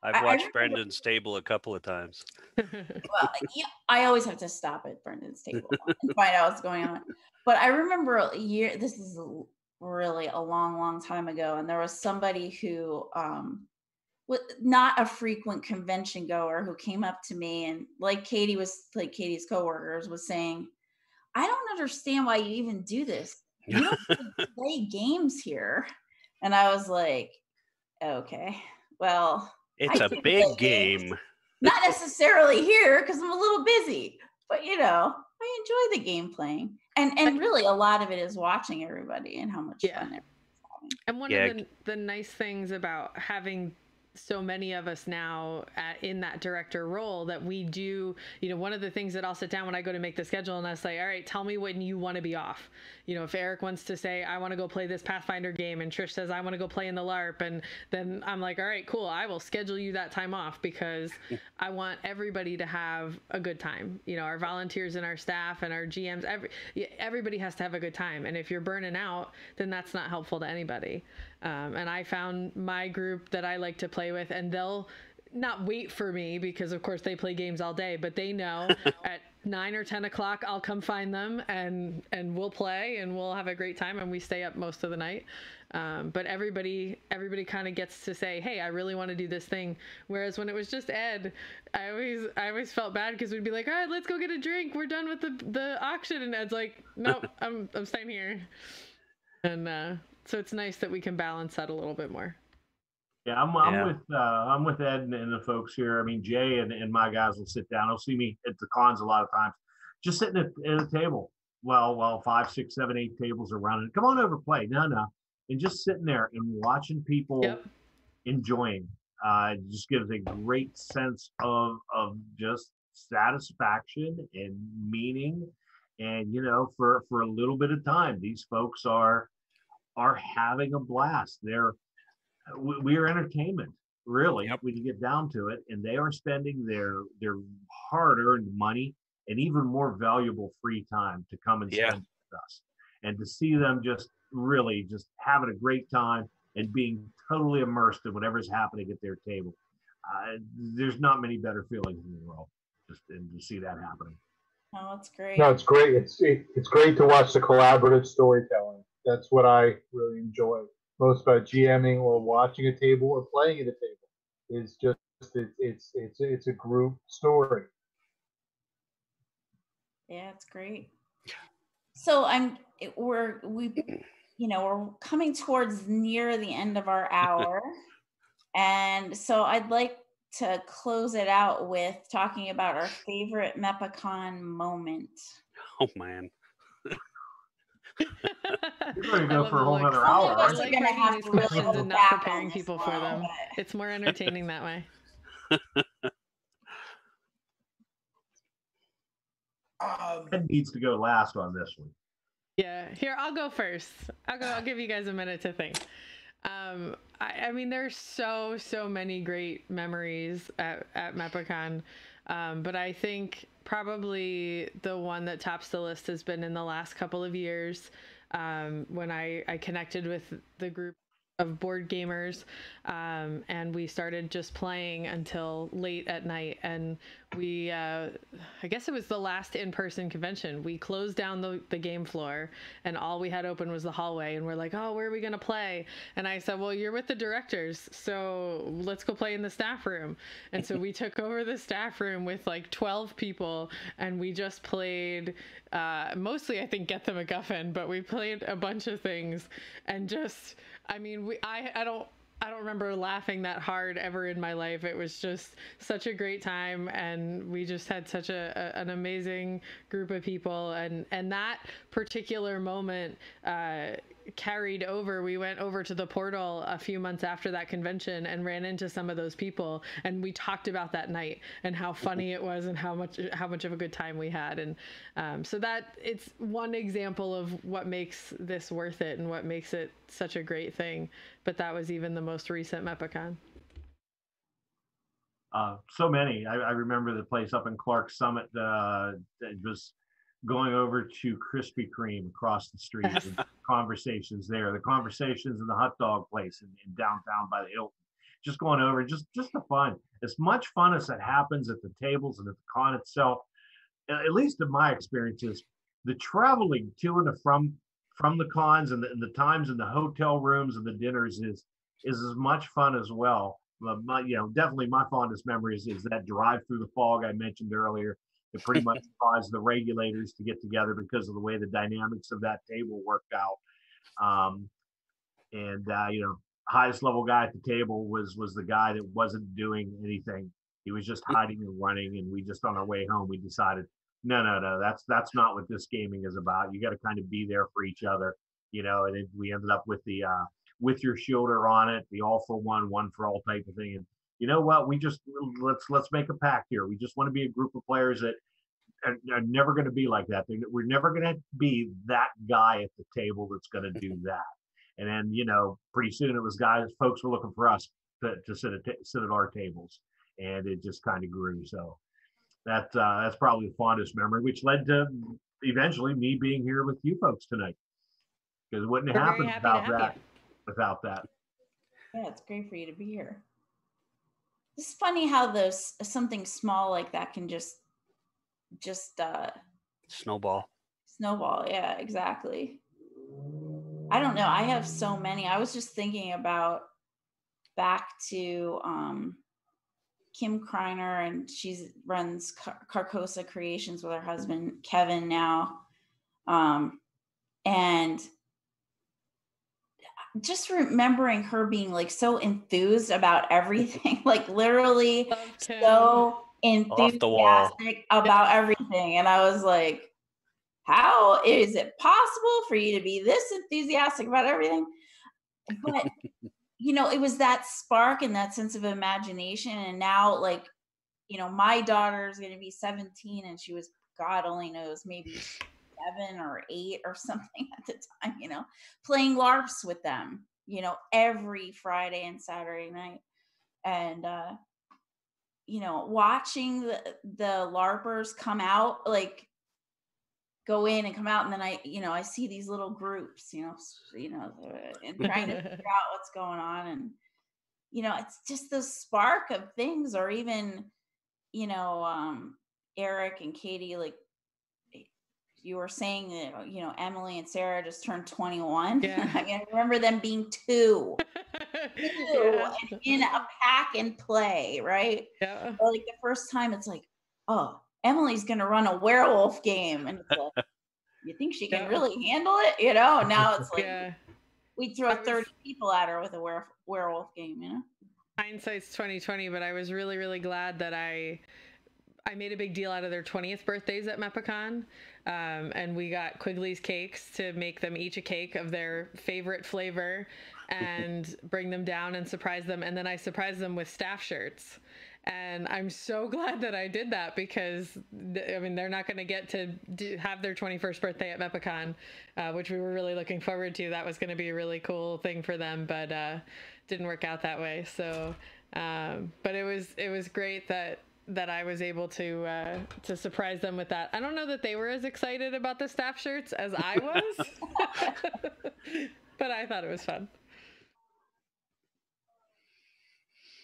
I've watched Brendan's table a couple of times. Well, I always have to stop at Brendan's table and find out what's going on. But I remember this is really a long, long time ago, and there was somebody who was not a frequent convention goer who came up to me and Katie's coworkers was saying, I don't understand why you even do this. You don't even play games here. And I was like, okay, well, it's a big game. Not necessarily here because I'm a little busy, but I enjoy the game playing. And really a lot of it is watching everybody and how much fun everybody's having. And one of the nice things about having so many of us now in that director role that we do, one of the things that I'll sit down when I go to make the schedule and I say, all right, tell me when you want to be off. If Eric wants to say, I want to go play this Pathfinder game, and Trish says, I want to go play in the LARP. And then I'm like, all right, cool. I will schedule you that time off because I want everybody to have a good time. Our volunteers and our staff and our GMs, everybody has to have a good time. And if you're burning out, then that's not helpful to anybody. And I found my group that I like to play with, and they'll not wait for me because of course they play games all day, but they know at 9 or 10 o'clock I'll come find them and we'll play and we'll have a great time, and we stay up most of the night. But everybody kind of gets to say, hey, I really want to do this thing. Whereas when it was just Ed, I always felt bad because we'd be like, all right, let's go get a drink. We're done with the auction. And Ed's like, nope, I'm staying here. And so it's nice that we can balance that a little bit more. Yeah, I'm with Ed and the folks here. I mean, Jay and my guys will sit down. They'll see me at the cons a lot of times, just sitting at a table. Well, 5, 6, 7, 8 tables are running. Come on over, play. No, and just sitting there and watching people enjoying. Just gives a great sense of just satisfaction and meaning. And for a little bit of time, these folks are having a blast. We are entertainment, really. When you get down to it, and they are spending their hard-earned money and even more valuable free time to come and spend with us, and to see them just really just having a great time and being totally immersed in whatever's happening at their table. There's not many better feelings in the world, and to see that happening. Oh, that's great. No, it's great. It's great to watch the collaborative storytelling. That's what I really enjoy most about GMing or watching a table or playing at a table. Is just it's a group story. Yeah, it's great. So we're coming towards near the end of our hour, and so I'd like to close it out with talking about our favorite MEPACON moment. Oh man. You're going to go for a whole other hour. I like writing these questions and not preparing people for them. It's more entertaining that way. Ed needs to go last on this one. Yeah, here, I'll go first. I'll give you guys a minute to think. I mean, there's so many great memories at MEPACON, but I think probably the one that tops the list has been in the last couple of years, when I connected with the group of board gamers, and we started just playing until late at night. And we, I guess it was the last in-person convention. We closed down the game floor, and all we had open was the hallway. And we're like, oh, where are we going to play? And I said, well, you're with the directors, so let's go play in the staff room. And so we took over the staff room with like 12 people, and we just played, mostly I think Get the MacGuffin, but we played a bunch of things. And just, I mean, I don't remember laughing that hard ever in my life. It was just such a great time, and we just had such an amazing group of people. And that particular moment carried over. We went over to the portal a few months after that convention and ran into some of those people, and we talked about that night and how funny it was and how much of a good time we had. And so that, it's one example of what makes this worth it and what makes it such a great thing. But that was even the most recent MEPACON. So many. I remember the place up in Clark Summit, just going over to Krispy Kreme across the street. Yes. And conversations there, the conversations in the hot dog place in downtown by the Hilton. Just going over, just the fun. As much fun as it happens at the tables and at the con itself, at least in my experiences, the traveling to and from the cons and the times in the hotel rooms and the dinners is as much fun as well. Definitely my fondest memories is that drive through the fog I mentioned earlier. It pretty much caused the regulators to get together because of the way the dynamics of that table worked out. Highest level guy at the table was the guy that wasn't doing anything. He was just hiding and running. And we just, on our way home, we decided, no, that's not what this gaming is about. You got to kind of be there for each other, and we ended up with the with your shoulder on it, the all for one, one for all type of thing. And you know what? We just, let's make a pact here. We just want to be a group of players that are never going to be like that. We're never going to be that guy at the table that's going to do that. And then, pretty soon it was folks were looking for us to sit at our tables, and it just kind of grew. So that's probably the fondest memory, which led to eventually me being here with you folks tonight, because it wouldn't have happened without that. Yeah, it's great for you to be here. It's funny how something small like that can just snowball. Yeah, exactly. I don't know. I have so many. I was just thinking about back to Kim Kreiner, and she runs Carcosa Creations with her husband Kevin now, and just remembering her being like so enthused about everything, like literally so enthusiastic about everything. And I was like, how is it possible for you to be this enthusiastic about everything? But it was that spark and that sense of imagination. And now, like, my daughter is going to be 17, and she was, God only knows, maybe 7 or 8 or something at the time, playing LARPs with them, every Friday and Saturday night. And, watching the LARPers come out, like go in and come out. And then I see these little groups, and trying to figure out what's going on. And, it's just the spark of things. Or even, Eric and Katie, like, you were saying that, Emily and Sarah just turned 21. Yeah. I remember them being 2 Yeah. and in a pack and play, right? Yeah. Or like the first time, it's like, oh, Emily's gonna run a werewolf game, and it's like, you think she can really handle it? Now it's like we throw 30 people at her with a werewolf game. Hindsight's 2020, but I was really, really glad that I made a big deal out of their 20th birthdays at MEPACON, and we got Quigley's cakes to make them each a cake of their favorite flavor and bring them down and surprise them. And then I surprised them with staff shirts. And I'm so glad that I did that because, I mean, they're not going to get to have their 21st birthday at MEPACON, which we were really looking forward to. That was going to be a really cool thing for them, but didn't work out that way. So, but it was great that I was able to surprise them with that. I don't know that they were as excited about the staff shirts as I was, but I thought it was fun.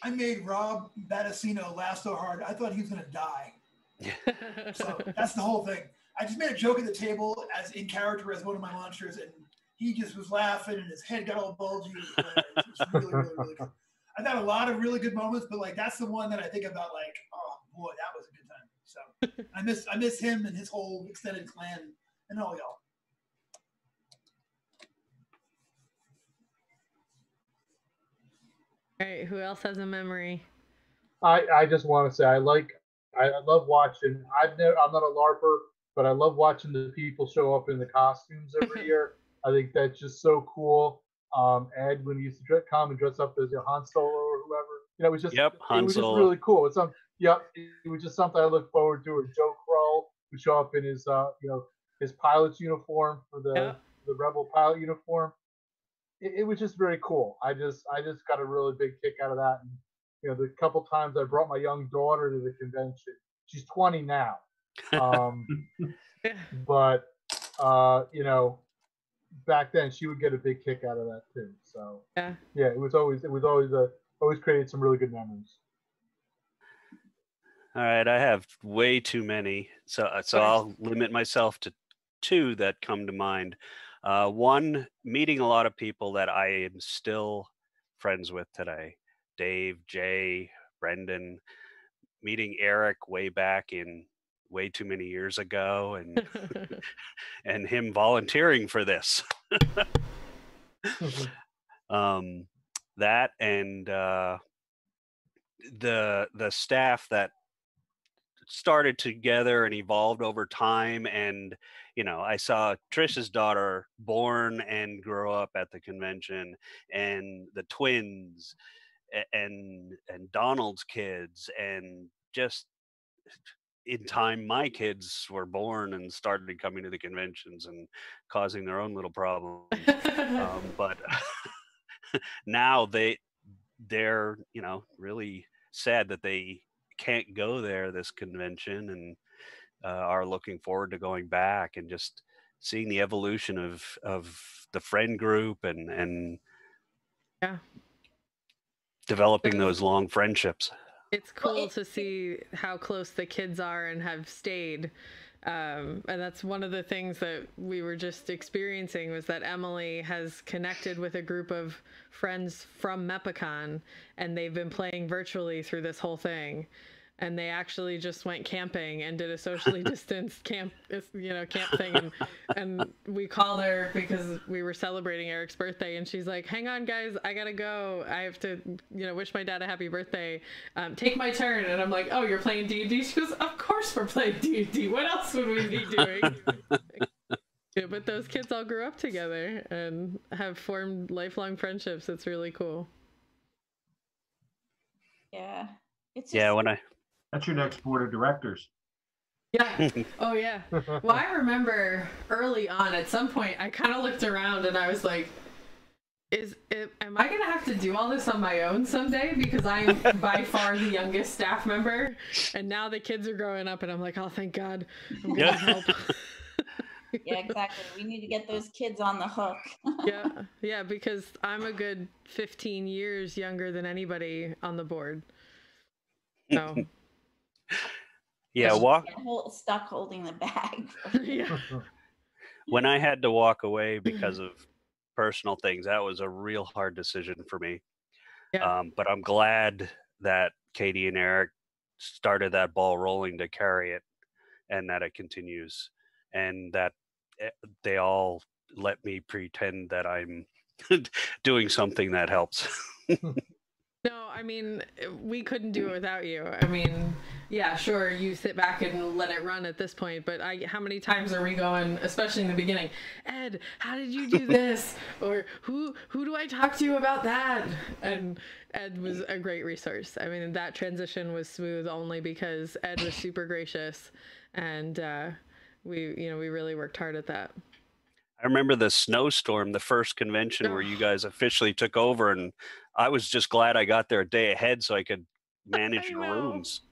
I made Rob Batticino laugh so hard, I thought he was going to die. So that's the whole thing. I just made a joke at the table as in character as one of my monsters, and he just was laughing, and his head got all bulgy. It was really, really, really good. I've had a lot of really good moments, but like that's the one that I think about. Like, oh boy, that was a good time. So I miss him and his whole extended clan and all y'all. All right, who else has a memory? I just want to say I love watching. I'm not a LARPer, but I love watching the people show up in the costumes every year. I think that's just so cool. Ed, when he used to come and dress up as Han Solo or whoever, it was just it was just really cool. It was just something I look forward to. Or Joe Kroll would show up in his his pilot's uniform for the Rebel pilot uniform. It was just very cool. I just got a really big kick out of that. And the couple times I brought my young daughter to the convention. She's 20 now, but back then she would get a big kick out of that too. So yeah, it always created some really good memories. All right, I have way too many, so I'll limit myself to two that come to mind. One, meeting a lot of people that I am still friends with today. Dave, Jay, Brendan, meeting Eric way back in way too many years ago, and and him volunteering for this. That and the staff that started together and evolved over time, and I saw Trish's daughter born and grow up at the convention, and the twins and Donald's kids, and just in time my kids were born and started coming to the conventions and causing their own little problems. But now they're really sad that they can't go there this convention, and are looking forward to going back and just seeing the evolution of the friend group and developing those long friendships. It's cool to see how close the kids are and have stayed. And that's one of the things that we were just experiencing, was that Emily has connected with a group of friends from MEPACON, and they've been playing virtually through this whole thing. And they actually just went camping and did a socially distanced camp thing. And we called her because we were celebrating Eric's birthday, and she's like, "Hang on, guys, I gotta go. I have to, wish my dad a happy birthday. Take my turn." And I'm like, "Oh, you're playing D&D?" She goes, "Of course we're playing D&D. What else would we be doing?" But those kids all grew up together and have formed lifelong friendships. It's really cool. Yeah. It's That's your next board of directors. Yeah. Oh, yeah. Well, I remember early on, at some point, I kind of looked around and I was like, am I going to have to do all this on my own someday? Because I am by far the youngest staff member. And now the kids are growing up, and I'm like, oh, thank God. I'm going to help. Yeah, exactly. We need to get those kids on the hook. Yeah, because I'm a good 15 years younger than anybody on the board. So... Yeah, stuck holding the bag. When I had to walk away because of personal things, that was a real hard decision for me. Yeah. But I'm glad that Katie and Eric started that ball rolling to carry it, and that it continues, and that they all let me pretend that I'm doing something that helps. No, I mean, we couldn't do it without you. I mean, yeah, sure, you sit back and let it run at this point, but how many times are we going, especially in the beginning, Ed, how did you do this? Or who do I talk to about that? And Ed was a great resource. I mean, that transition was smooth only because Ed was super gracious, and we really worked hard at that. I remember the snowstorm, the first convention where you guys officially took over, and I was just glad I got there a day ahead so I could manage your rooms.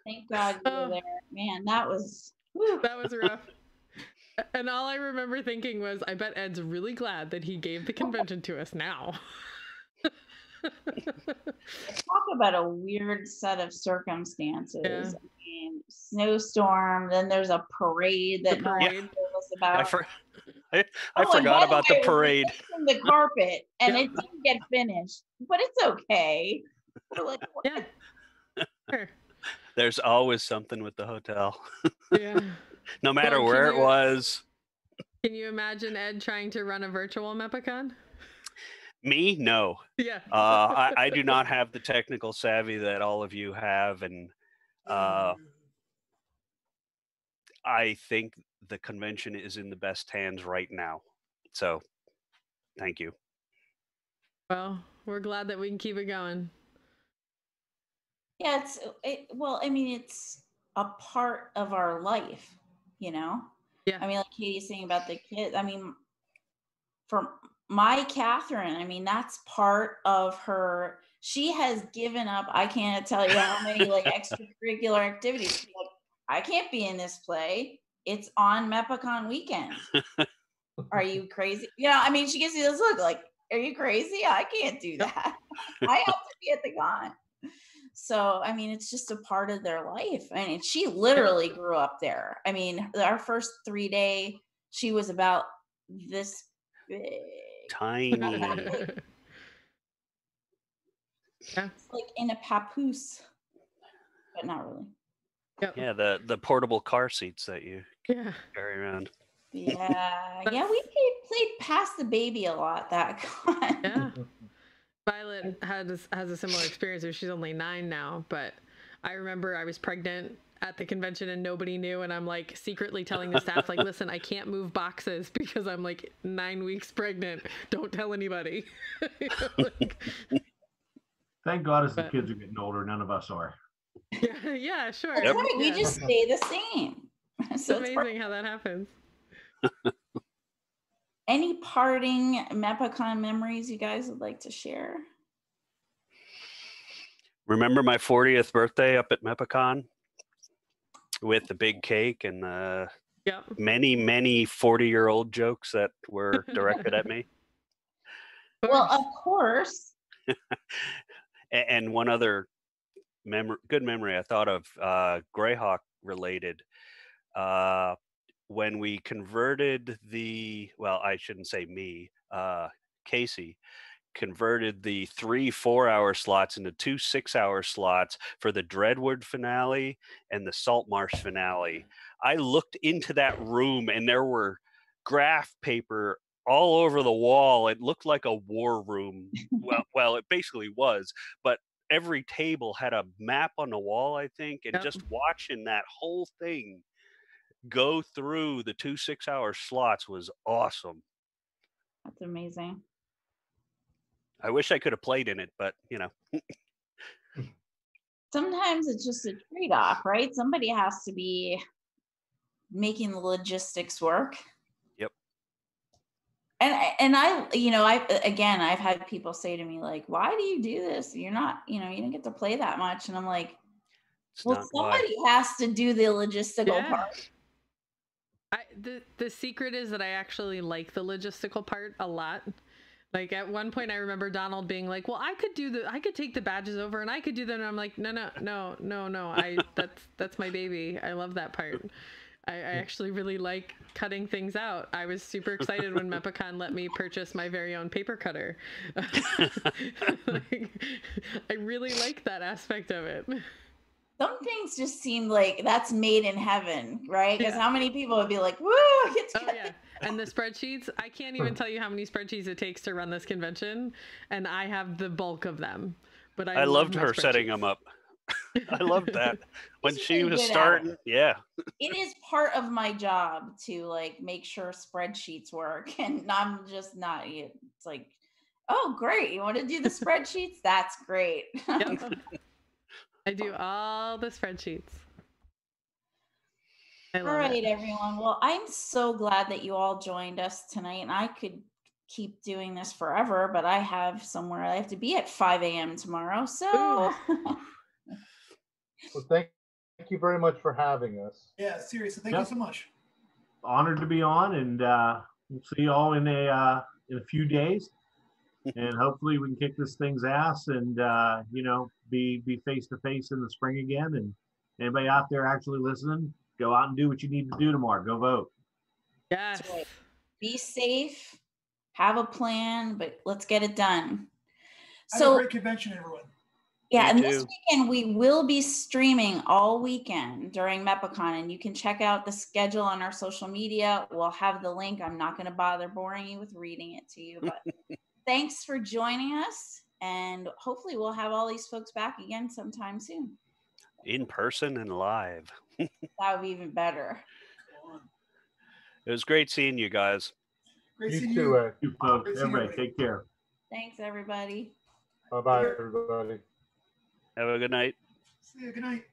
Thank God you were there. Man, that was whew. That was rough. And all I remember thinking was, I bet Ed's really glad that he gave the convention to us now. Talk about a weird set of circumstances. Yeah. I mean, snowstorm, then there's a parade that no one told us about. I forgot about the parade. The carpet, and it didn't get finished, but it's okay. We're like, yeah. Sure. There's always something with the hotel. Yeah. No matter where it was. Can you imagine Ed trying to run a virtual MEPACON? Me? No. Yeah. I do not have the technical savvy that all of you have, and I think the convention is in the best hands right now. So, thank you. Well, we're glad that we can keep it going. Yeah, well, I mean, it's a part of our life, you know? Yeah. I mean, like Katie's saying about the kids, I mean, for my Catherine, I mean, that's part of her. She has given up, I can't tell you how many like extracurricular activities. She's like, I can't be in this play. It's on MEPACON weekend. Are you crazy? You know, I mean, she gives you this look like, are you crazy? I can't do that. I have to be at the con. So, I mean, it's just a part of their life. I mean, she literally grew up there. I mean, our first 3-day, she was about this big. Tiny. It's like in a papoose, but not really. Yep. Yeah, the portable car seats that you carry around. Yeah, we played Pass the Baby a lot that con. Yeah. Violet has a similar experience. She's only 9 now, but I remember I was pregnant at the convention and nobody knew, and I'm like secretly telling the staff, like, listen, I can't move boxes because I'm like 9 weeks pregnant. Don't tell anybody. Thank God as the kids are getting older, none of us are. Yeah, sure. That's right. We just stay the same. So it's amazing how that happens. Any parting MEPACON memories you guys would like to share? Remember my 40th birthday up at MEPACON with the big cake and many 40-year-old jokes that were directed at me? Well, of course. And one other good memory I thought of, Greyhawk related. When we converted I shouldn't say me, Casey converted the 3 4-hour slots into 2 6-hour slots for the Dreadwood finale and the Saltmarsh finale. I looked into that room and there were graph paper all over the wall. It looked like a war room. Well, it basically was, but every table had a map on the wall, I think, and just watching that whole thing go through the 2 6-hour slots was awesome. That's amazing. I wish I could have played in it, but sometimes it's just a trade-off, right? Somebody has to be making the logistics work. Yep. And I've had people say to me, like, why do you do this? You're not, you didn't get to play that much. And I'm like, somebody has to do the logistical part. The secret is that I actually like the logistical part a lot. Like at one point I remember Donald being like, well, I could take the badges over and I could do them. And I'm like, no. That's my baby. I love that part. I actually really like cutting things out. I was super excited when MEPACON let me purchase my very own paper cutter. I really like that aspect of it. Some things just seem like that's made in heaven, right? Because how many people would be like, woo, I get to yeah. And the spreadsheets, I can't even tell you how many spreadsheets it takes to run this convention. And I have the bulk of them. but I love loved my her setting spreadsheets. them up. I loved that when She's she really was good at starting. it. Yeah, It is part of my job to like make sure spreadsheets work, and I'm just not. It's like, oh, great! You want to do the spreadsheets? That's great. Yep. I do all the spreadsheets. I All love right, it. everyone. Well, I'm so glad that you all joined us tonight, and I could keep doing this forever, but I have somewhere I have to be at 5 a.m. tomorrow. So, Well, thank you very much for having us. Yeah, seriously, thank you so much. Honored to be on, and we'll see you all in a few days, and hopefully we can kick this thing's ass and be face to face in the spring again. And anybody out there actually listening, go out and do what you need to do tomorrow. Go vote. Yes. right. Be safe, have a plan, but let's get it done. Have a So, great convention, everyone. yeah, Me and too. this weekend we will be streaming all weekend during MEPACON, and you can check out the schedule on our social media. We'll have the link. I'm not going to bother boring you with reading it to you, but thanks for joining us, and hopefully we'll have all these folks back again sometime soon. in person and live. That would be even better. Go on. It was great seeing you guys. Great You seeing too, you. Ed. You folks, Great seeing everybody, everybody. take care. Thanks, everybody. Bye-bye, everybody. Have a good night. See you. Good night.